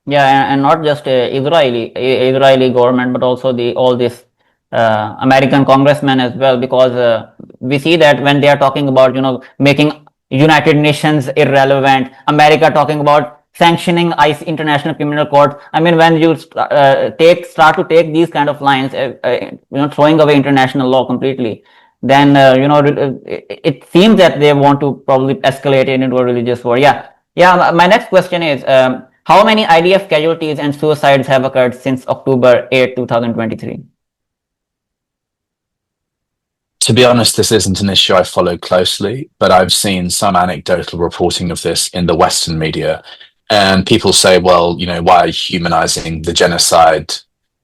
Yeah, and not just Israeli government, but also all these American congressmen as well, because we see that when they are talking about making United Nations irrelevant, America talking about sanctioning ICE, International Criminal Court. I mean, when you start to take these kind of lines, throwing away international law completely, then it seems that they want to probably escalate it into a religious war. Yeah. My next question is, how many IDF casualties and suicides have occurred since October 8, 2023? To be honest, this isn't an issue I follow closely, but I've seen some anecdotal reporting of this in the Western media. And people say, well, why are you humanizing the genocide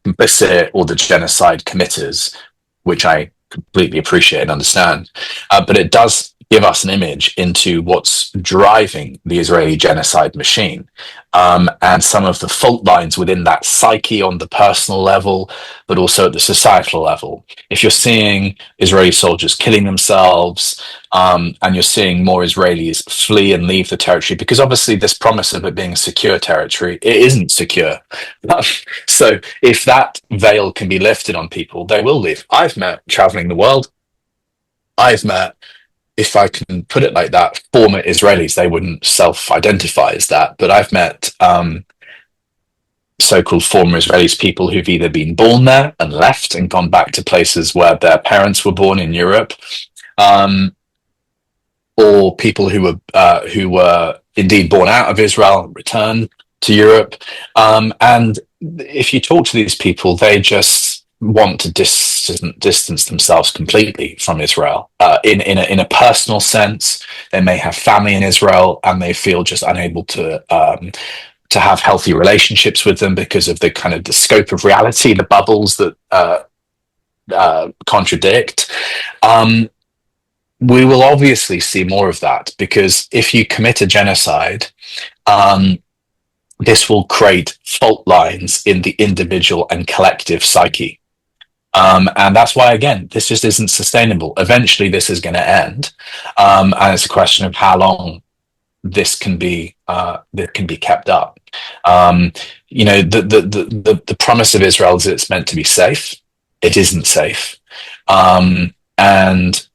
complicit or the genocide committers, which I completely appreciate and understand. But it does give us an image into what's driving the Israeli genocide machine, and some of the fault lines within that psyche on the personal level, but also at the societal level. If you're seeing Israeli soldiers killing themselves, and you're seeing more Israelis flee and leave the territory, because obviously this promise of it being a secure territory, it isn't secure. So if that veil can be lifted on people, they will leave. I've met, traveling the world, if I can put it like that, former Israelis. They wouldn't self-identify as that, but I've met so-called former Israelis, people who've either been born there and left and gone back to places where their parents were born in Europe, or people who were indeed born out of Israel and returned to Europe. And if you talk to these people, they just want to distance themselves completely from Israel. In a personal sense, they may have family in Israel and they feel just unable to have healthy relationships with them because of the kind of the scope of reality, the bubbles that contradict. We will obviously see more of that, because if you commit a genocide, this will create fault lines in the individual and collective psyche. And that's why, again, this just isn't sustainable. Eventually, this is going to end, and it's a question of how long this can be kept up. The promise of Israel is that it's meant to be safe. It isn't safe, and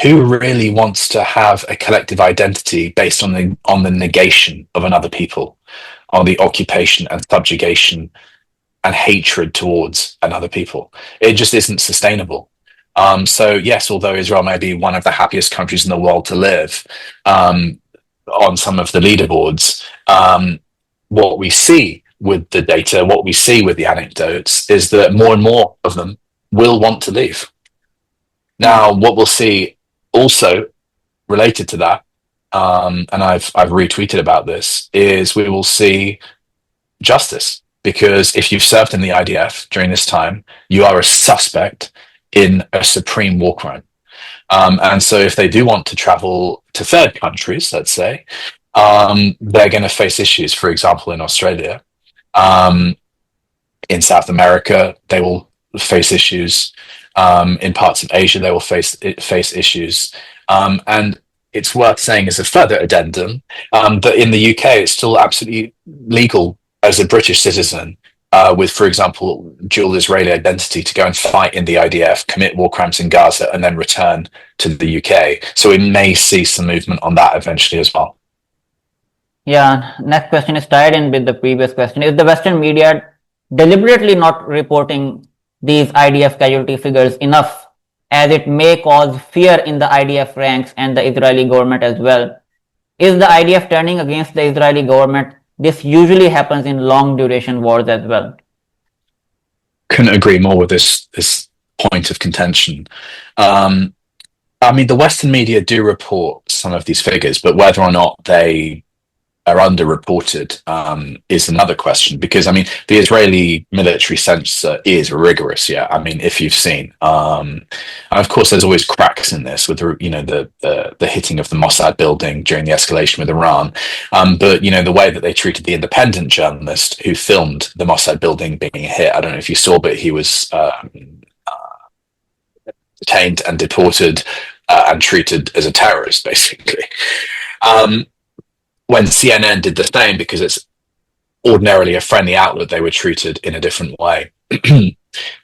who really wants to have a collective identity based on the negation of another people, on the occupation and subjugation and hatred towards another people? It just isn't sustainable. So yes, although Israel may be one of the happiest countries in the world to live on some of the leaderboards, what we see with the data, what we see with the anecdotes, is that more and more of them will want to leave. Now, what we'll see also related to that, and I've retweeted about this, is we will see justice. Because if you've served in the IDF during this time, you are a suspect in a supreme war crime. And so if they do want to travel to third countries, let's say, they're going to face issues. For example, in Australia, in South America, they will face issues. In parts of Asia, they will face issues. And it's worth saying as a further addendum that in the UK, it's still absolutely legal as a British citizen with, for example, dual Israeli identity to go and fight in the IDF, commit war crimes in Gaza, and then return to the UK. So we may see some movement on that eventually as well. Yeah, next question is tied in with the previous question. Is the Western media deliberately not reporting these IDF casualty figures enough, as it may cause fear in the IDF ranks and the Israeli government as well? Is the IDF turning against the Israeli government? This usually happens in long duration wars as well. Couldn't agree more with this point of contention. I mean, the Western media do report some of these figures, but whether or not they are underreported is another question, because I mean the Israeli military censor is rigorous. Yeah, I mean, if you've seen, and of course there's always cracks in this with the hitting of the Mossad building during the escalation with Iran, but the way that they treated the independent journalist who filmed the Mossad building being hit, I don't know if you saw, but he was detained and deported and treated as a terrorist, basically. When CNN did the same, because it's ordinarily a friendly outlet, they were treated in a different way.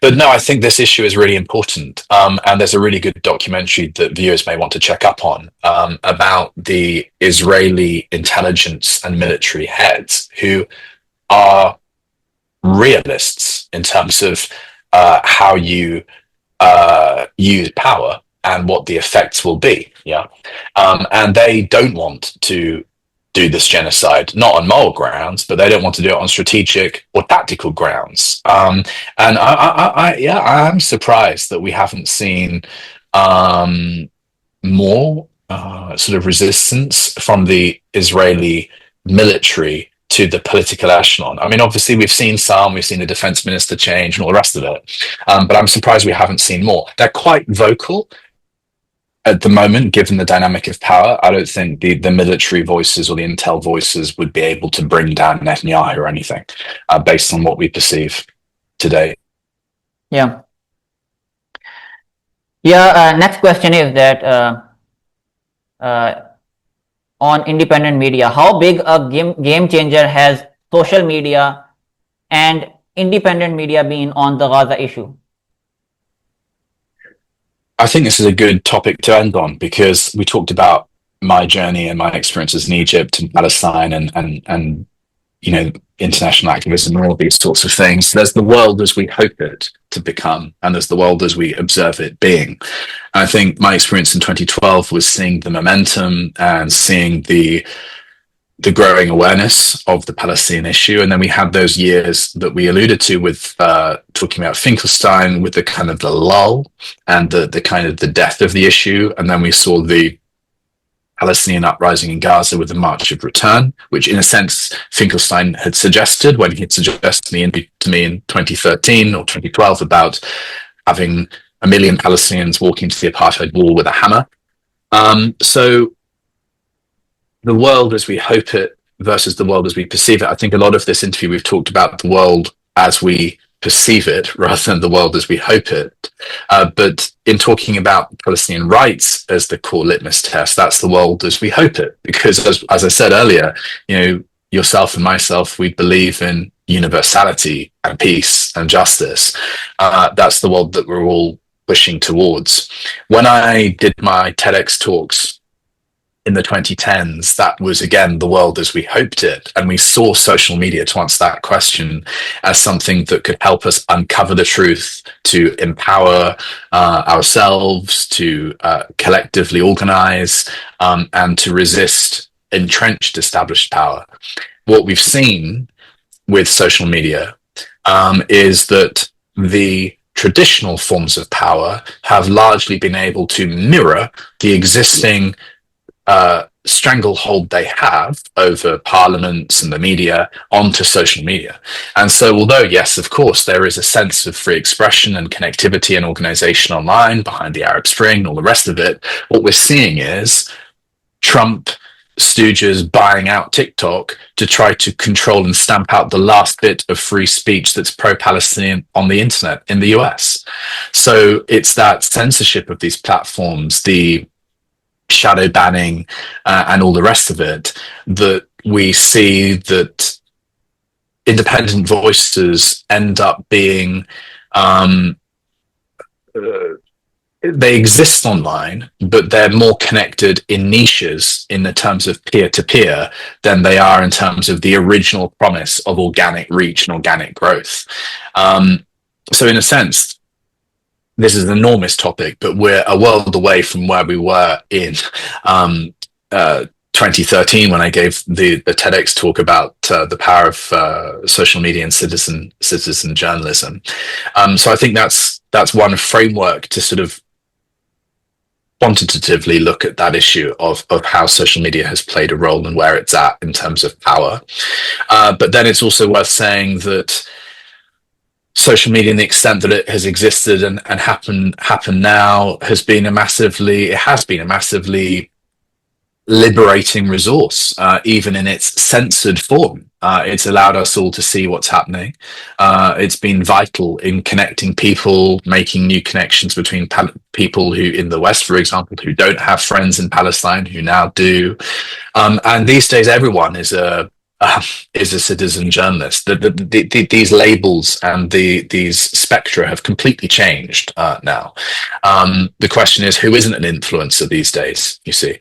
But no, I think this issue is really important. And there's a really good documentary that viewers may want to check up on about the Israeli intelligence and military heads who are realists in terms of how you use power and what the effects will be. Yeah. And they don't want to do this genocide, not on moral grounds, but they don't want to do it on strategic or tactical grounds. And I'm surprised that we haven't seen more sort of resistance from the Israeli military to the political echelon. I mean, obviously we've seen the defense minister change and all the rest of it, but I'm surprised we haven't seen more. They're quite vocal at the moment, given the dynamic of power. I don't think the military voices or the intel voices would be able to bring down Netanyahu or anything, based on what we perceive today. Yeah. Next question is that on independent media, how big a game changer has social media and independent media been on the Gaza issue? I think this is a good topic to end on, because we talked about my journey and my experiences in Egypt and Palestine and international activism and all these sorts of things. There's the world as we hope it to become, and there's the world as we observe it being. I think my experience in 2012 was seeing the momentum and seeing the growing awareness of the Palestinian issue. And then we had those years that we alluded to with talking about Finkelstein, with the kind of the lull and the kind of the death of the issue. And then we saw the Palestinian uprising in Gaza with the March of Return, which in a sense Finkelstein had suggested when he had suggested to me in 2013 or 2012 about having 1 million Palestinians walking to the apartheid wall with a hammer. So the world as we hope it versus the world as we perceive it. I think a lot of this interview we've talked about the world as we perceive it rather than the world as we hope it. But in talking about Palestinian rights as the core litmus test, that's the world as we hope it. Because as I said earlier, yourself and myself, we believe in universality and peace and justice. That's the world that we're all pushing towards. When I did my TEDx talks in the 2010s, that was again the world as we hoped it, and we saw social media, to answer that question, as something that could help us uncover the truth, to empower ourselves, to collectively organize, and to resist entrenched established power. What we've seen with social media is that the traditional forms of power have largely been able to mirror the existing stranglehold they have over parliaments and the media onto social media. And so although, yes, of course, there is a sense of free expression and connectivity and organization online behind the Arab Spring and all the rest of it, what we're seeing is Trump stooges buying out TikTok to try to control and stamp out the last bit of free speech that's pro-Palestinian on the internet in the US. So it's that censorship of these platforms, the shadow banning, and all the rest of it, that we see that independent voices end up being they exist online, but they're more connected in niches in the terms of peer-to-peer than they are in terms of the original promise of organic reach and organic growth. So in a sense, this is an enormous topic, but we're a world away from where we were in 2013 when I gave the TEDx talk about the power of social media and citizen journalism. So I think that's one framework to sort of quantitatively look at that issue of how social media has played a role and where it's at in terms of power. But then it's also worth saying that social media, in the extent that it has existed and happen now, has been a massively liberating resource, even in its censored form. It's allowed us all to see what's happening. It's been vital in connecting people, making new connections between people who, in the West, for example, who don't have friends in Palestine, who now do. And these days, everyone is a citizen journalist. These labels and these spectra have completely changed now. The question is, who isn't an influencer these days, you see?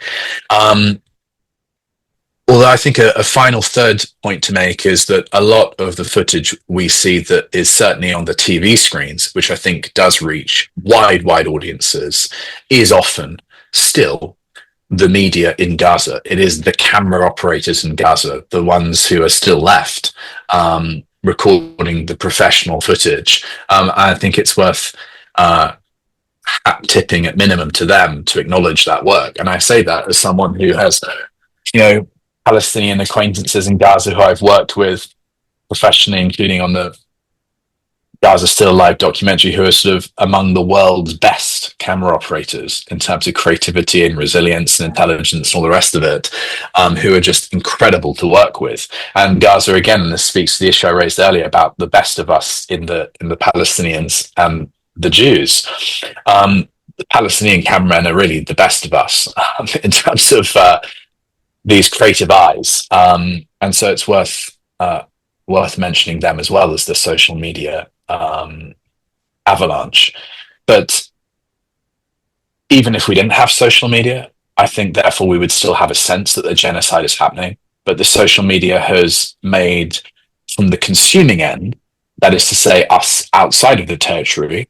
Although I think a final third point to make is that a lot of the footage we see that is certainly on the TV screens, which I think does reach wide audiences, is often still the media in Gaza. It is the camera operators in Gaza, the ones who are still left, recording the professional footage. I think it's worth hat-tipping at minimum to them to acknowledge that work. And I say that as someone who has, Palestinian acquaintances in Gaza who I've worked with professionally, including on the Gaza Still Alive documentary, who are sort of among the world's best camera operators in terms of creativity and resilience and intelligence and all the rest of it, who are just incredible to work with. And Gaza, again, and this speaks to the issue I raised earlier about the best of us in the Palestinians and the Jews. The Palestinian cameramen are really the best of us in terms of these creative eyes, and so it's worth mentioning them as well as the social media avalanche. But even if we didn't have social media, I think therefore we would still have a sense that the genocide is happening. But the social media has made, from the consuming end, that is to say us outside of the territory,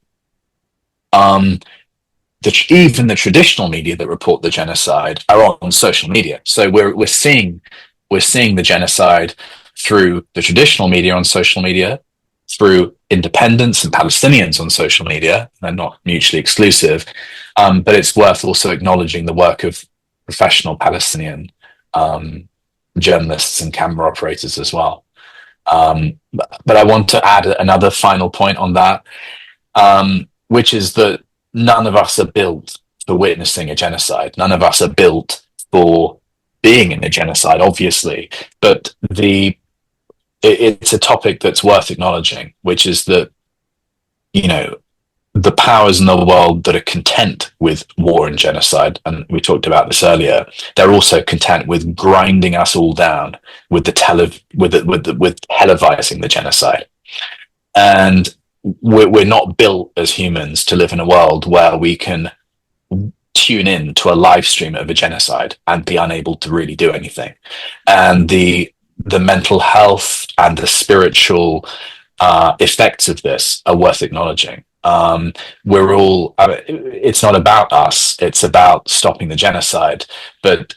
even the traditional media that report the genocide are on social media. So we're seeing the genocide through the traditional media on social media, through independents and Palestinians on social media. They're not mutually exclusive, but it's worth also acknowledging the work of professional Palestinian journalists and camera operators as well. But I want to add another final point on that, which is that none of us are built for witnessing a genocide. None of us are built for being in a genocide, obviously. But it's a topic that's worth acknowledging, which is that, the powers in the world that are content with war and genocide, and we talked about this earlier, they're also content with grinding us all down with with televising the genocide. And we're not built as humans to live in a world where we can tune in to a live stream of a genocide and be unable to really do anything. And the mental health and the spiritual effects of this are worth acknowledging. It's not about us, it's about stopping the genocide. But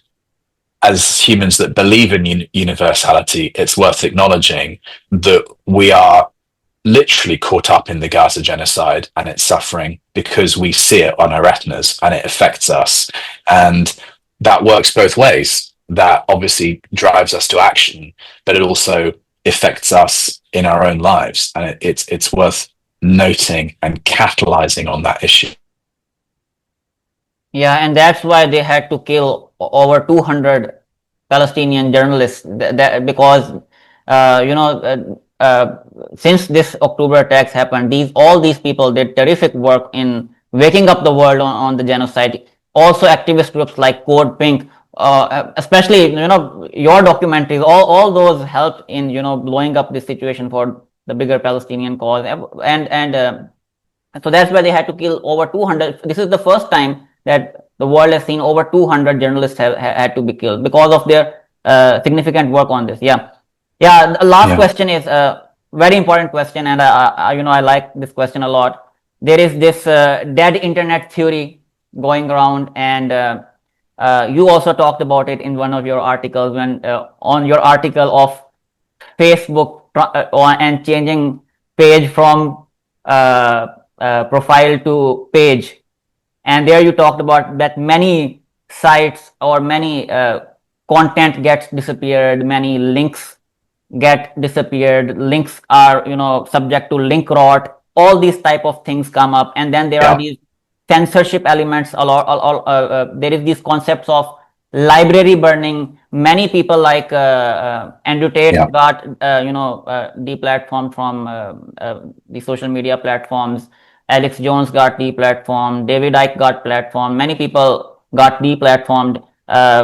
as humans that believe in universality, it's worth acknowledging that we are literally caught up in the Gaza genocide and its suffering because we see it on our retinas and it affects us. And that works both ways. That obviously drives us to action, but it also affects us in our own lives. And it's worth noting and catalyzing on that issue. Yeah, and that's why they had to kill over 200 Palestinian journalists because since this October attacks happened, all these people did terrific work in waking up the world on the genocide. Also, activist groups like Code Pink, especially your documentaries, all those helped in blowing up this situation for the bigger Palestinian cause, and so that's why they had to kill over 200. This is the first time that the world has seen over 200 journalists had to be killed because of their significant work on this. Yeah. The last question is a very important question, and I like this question a lot. There is this dead internet theory going around, and you also talked about it in one of your articles when on your article of Facebook and changing page from profile to page, and there you talked about that many sites or many content gets disappeared, many links get disappeared, links are subject to link rot, all these type of things come up, and then there are these censorship elements there is these concepts of library burning. Many people like Andrew Tate got deplatformed from the social media platforms. Alex Jones got deplatformed. David Icke got platformed. Many people got deplatformed.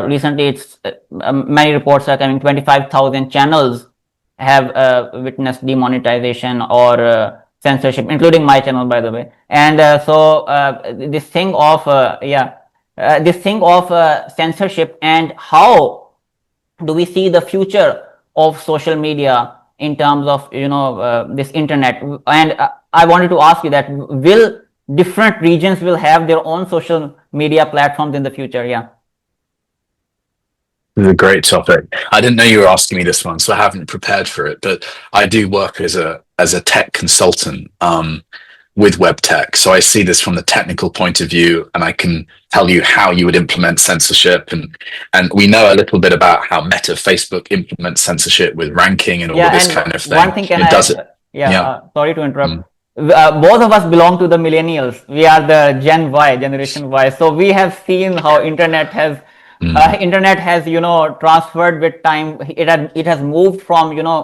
Recently, it's many reports are coming. 25,000 channels have witnessed demonetization or censorship, including my channel, by the way. And this thing of censorship, and how do we see the future of social media in terms of this internet? And I wanted to ask you that will different regions will have their own social media platforms in the future? Yeah. This is a great topic. I didn't know you were asking me this one, so I haven't prepared for it. But I do work as a tech consultant with web tech, so I see this from the technical point of view, and I can tell you how you would implement censorship. And we know a little bit about how Meta, Facebook implements censorship with ranking and all of this kind of thing. One thing does it. Sorry to interrupt. Both of us belong to the millennials. We are the Generation Y. So we have seen how internet has transferred with time. It has moved from even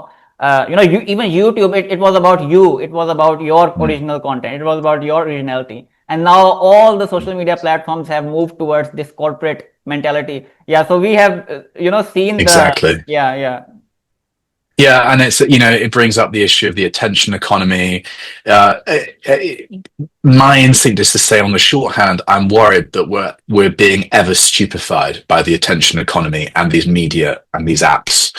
YouTube. It was about you. It was about your original content. It was about your originality. And now all the social media platforms have moved towards this corporate mentality. Yeah. So we have seen exactly. Yeah, and it's it brings up the issue of the attention economy. My instinct is to say, on the shorthand, I'm worried that we're being ever stupefied by the attention economy and these media and these apps.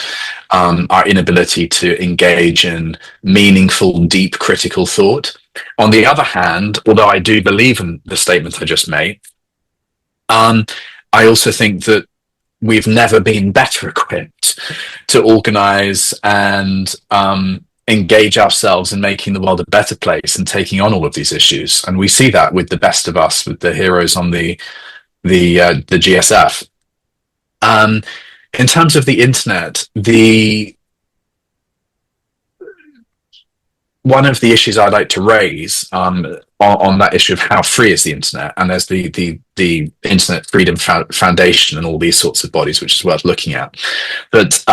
Our inability to engage in meaningful, deep, critical thought. On the other hand, although I do believe in the statement I just made, I also think that we've never been better equipped to organize and engage ourselves in making the world a better place and taking on all of these issues. And we see that with the best of us, with the heroes on the GSF. In terms of the internet, one of the issues I'd like to raise on that issue of how free is the internet, and there's the Internet Freedom Foundation and all these sorts of bodies, which is worth looking at. But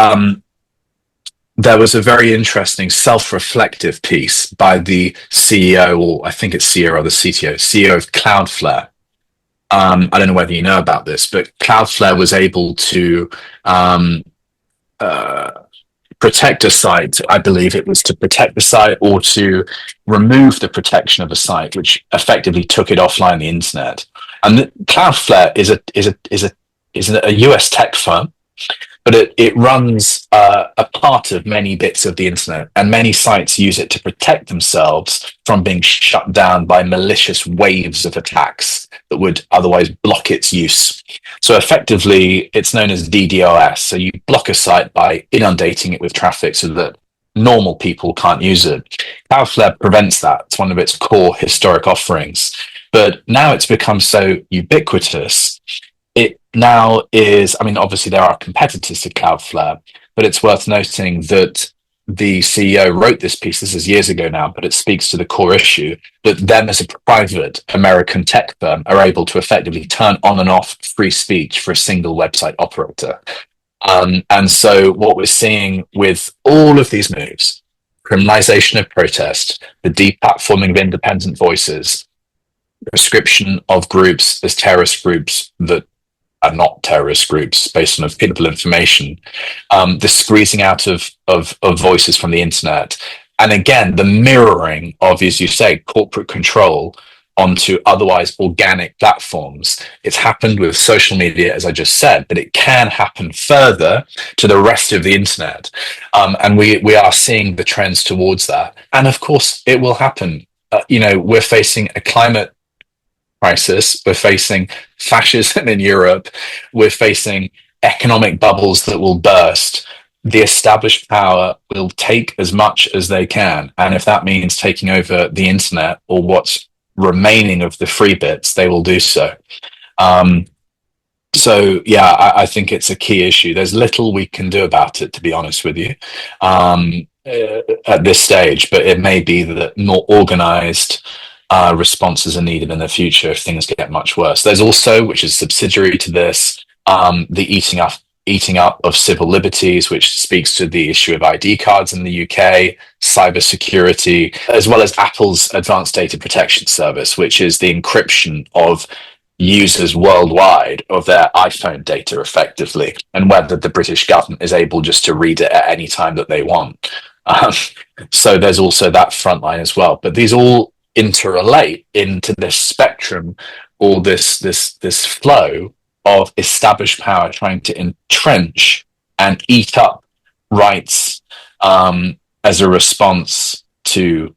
there was a very interesting self-reflective piece by the CEO, or I think it's CEO or the CEO of Cloudflare. I don't know whether you know about this, but Cloudflare was able to protect a site. I believe it was to protect the site or to remove the protection of a site, which effectively took it offline the internet. And Cloudflare is a US tech firm, but it runs a part of many bits of the internet, and many sites use it to protect themselves from being shut down by malicious waves of attacks that would otherwise block its use. So effectively, it's known as DDoS. So you block a site by inundating it with traffic so that normal people can't use it. Cloudflare prevents that. It's one of its core historic offerings. But now it's become so ubiquitous. It now is, obviously there are competitors to Cloudflare, but it's worth noting that the CEO wrote this piece, this is years ago now, but it speaks to the core issue that them as a private American tech firm are able to effectively turn on and off free speech for a single website operator. And so what we're seeing with all of these moves, criminalization of protest, the deplatforming of independent voices, prescription of groups as terrorist groups that are not terrorist groups based on available information, the squeezing out of voices from the internet, and again, the mirroring of, as you say, corporate control onto otherwise organic platforms. It's happened with social media, as I just said, but it can happen further to the rest of the internet. And we are seeing the trends towards that. And of course, it will happen. We're facing a climate crisis. We're facing fascism in Europe. We're facing economic bubbles that will burst. The established power will take as much as they can. And if that means taking over the internet or what's remaining of the free bits, they will do so. I think it's a key issue. There's little we can do about it, to be honest with you, at this stage, but it may be that more organized responses are needed in the future if things get much worse. There's also, which is subsidiary to this, the eating up of civil liberties, which speaks to the issue of ID cards in the UK, cybersecurity, as well as Apple's Advanced Data Protection Service, which is the encryption of users worldwide of their iPhone data effectively, and whether the British government is able just to read it at any time that they want. So there's also that front line as well. But these all interrelate into this spectrum, or this flow of established power trying to entrench and eat up rights as a response to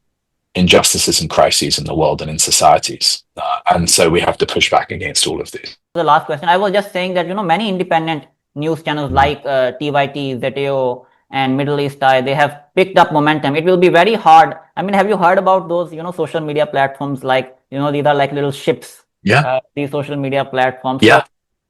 injustices and crises in the world and in societies. And so we have to push back against all of these. The last question, I was just saying that, many independent news channels like TYT, ZTO, and Middle East Eye, they have picked up momentum. It will be very hard. I mean, have you heard about those, social media platforms like, these are like little ships. Yeah. These social media platforms. Yeah.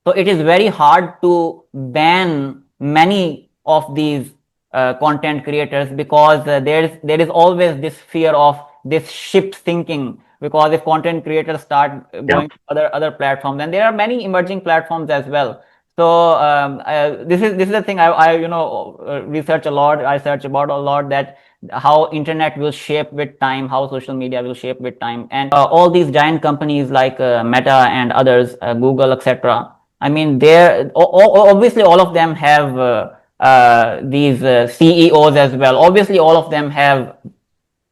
So it is very hard to ban many of these content creators, because there is always this fear of this shift thinking, because if content creators start going to other platforms, and there are many emerging platforms as well. So this is the thing I research a lot. I search about a lot, that how internet will shape with time, how social media will shape with time, and all these giant companies like Meta and others, Google, etc. I mean, obviously all of them have these CEOs as well. Obviously, all of them have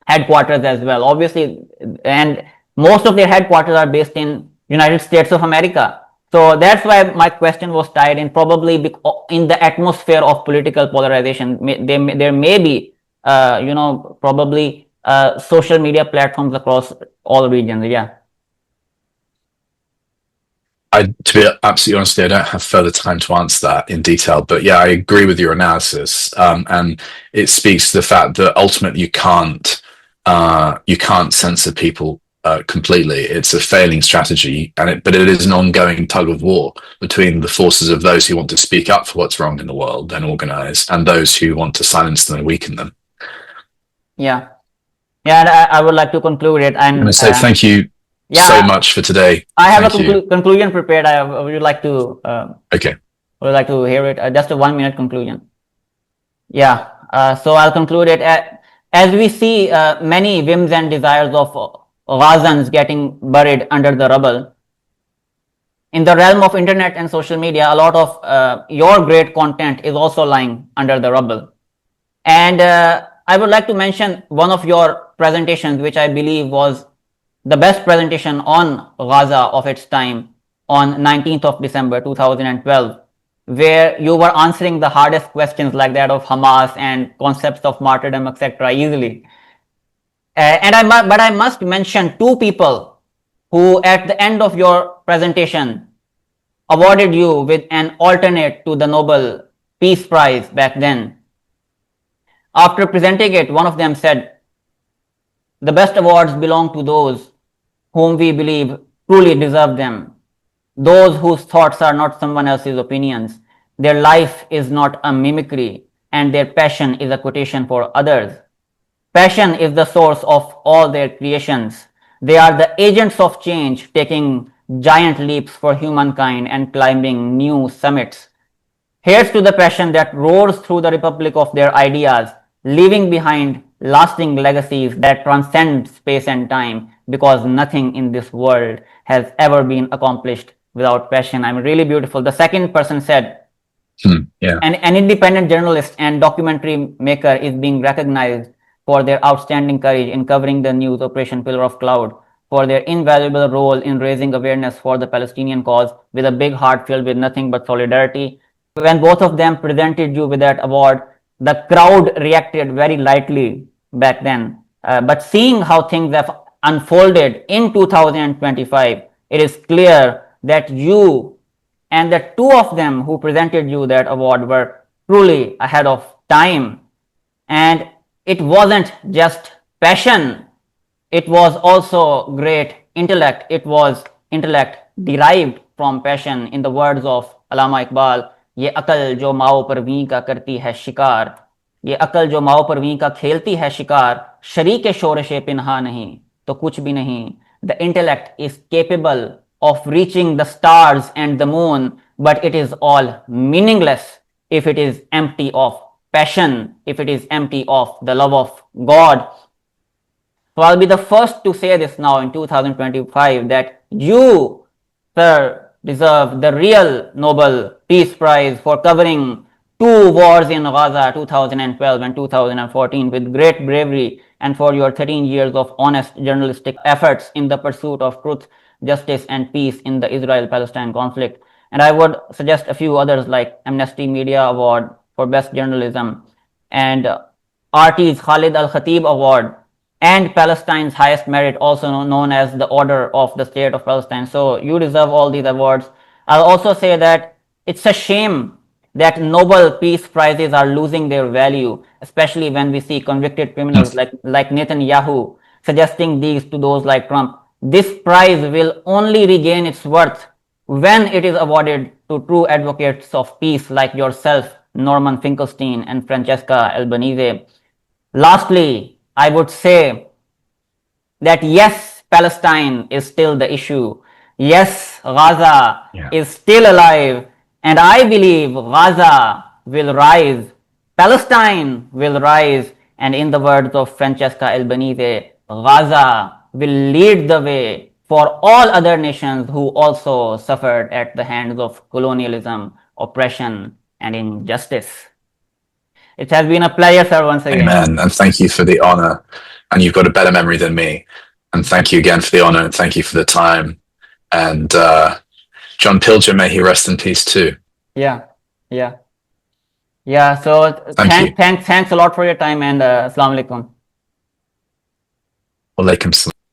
headquarters as well. Obviously, and most of their headquarters are based in United States of America. So that's why my question was tied in, probably in the atmosphere of political polarization. There may be, probably social media platforms across all regions. Yeah. To be absolutely honest, I don't have further time to answer that in detail, but yeah, I agree with your analysis, and it speaks to the fact that ultimately you can't censor people completely. It's a failing strategy, but it is an ongoing tug of war between the forces of those who want to speak up for what's wrong in the world and organize, and those who want to silence them and weaken them. Yeah, and I would like to conclude it. I'm going to say thank you. So much for today. I have a conclusion prepared. I would like to. Okay. I would like to hear it. Just a 1-minute conclusion. Yeah. So I'll conclude it. As we see many whims and desires of Gazans getting buried under the rubble, in the realm of internet and social media, a lot of your great content is also lying under the rubble. And I would like to mention one of your presentations, which I believe was the best presentation on Gaza of its time, on 19th of December 2012, where you were answering the hardest questions like that of Hamas and concepts of martyrdom, etc. easily. But I must mention two people who, at the end of your presentation, awarded you with an alternate to the Nobel Peace Prize back then. After presenting it, one of them said, "The best awards belong to those whom we believe truly deserve them, those whose thoughts are not someone else's opinions, their life is not a mimicry, and their passion is a quotation for others. Passion is the source of all their creations. They are the agents of change, taking giant leaps for humankind and climbing new summits. Here's to the passion that roars through the republic of their ideas, leaving behind lasting legacies that transcend space and time, because nothing in this world has ever been accomplished without passion. I mean, really beautiful. The second person said, Yeah. an independent journalist and documentary maker is being recognized for their outstanding courage in covering the news Operation Pillar of Cloud, for their invaluable role in raising awareness for the Palestinian cause with a big heart filled with nothing but solidarity. When both of them presented you with that award, the crowd reacted very lightly back then. But seeing how things have unfolded in 2025, it is clear that you and the two of them who presented you that award were truly ahead of time. And it wasn't just passion, it was also great intellect. It was intellect derived from passion. In the words of Allama Iqbal, ये अकल जो माओ परवीं का करती है शिकार, ये अकल जो माओ परवीं का खेलती है शिकार, शरीक शोरशे पिन्हा नहीं तो कुछ भी नहीं. The intellect is capable of reaching the stars and the moon, but it is all meaningless if it is empty of passion, if it is empty of the love of God. So I'll be the first to say this now in 2025 that you, sir, deserve the real Nobel Peace Prize for covering two wars in Gaza, 2012 and 2014, with great bravery, and for your 13 years of honest journalistic efforts in the pursuit of truth, justice, and peace in the Israel-Palestine conflict. And I would suggest a few others like Amnesty Media Award for Best Journalism, and RT's Khalid Al-Khatib Award, and Palestine's highest merit, also known as the Order of the State of Palestine. So you deserve all these awards. I'll also say that it's a shame that Nobel Peace Prizes are losing their value, especially when we see convicted criminals like Netanyahu suggesting these to those like Trump. This prize will only regain its worth when it is awarded to true advocates of peace like yourself, Norman Finkelstein and Francesca Albanese. Lastly, I would say that yes, Palestine is still the issue. Yes, Gaza is still alive. And I believe Gaza will rise, Palestine will rise, and in the words of Francesca Albanese, Gaza will lead the way for all other nations who also suffered at the hands of colonialism, oppression, and injustice. It has been a pleasure, sir, once again. Amen. And thank you for the honor. And you've got a better memory than me. And thank you again for the honor, and thank you for the time. And John Pilger, may he rest in peace too. Yeah. So thanks a lot for your time, and Assalamu alaikum. Walaikum salam.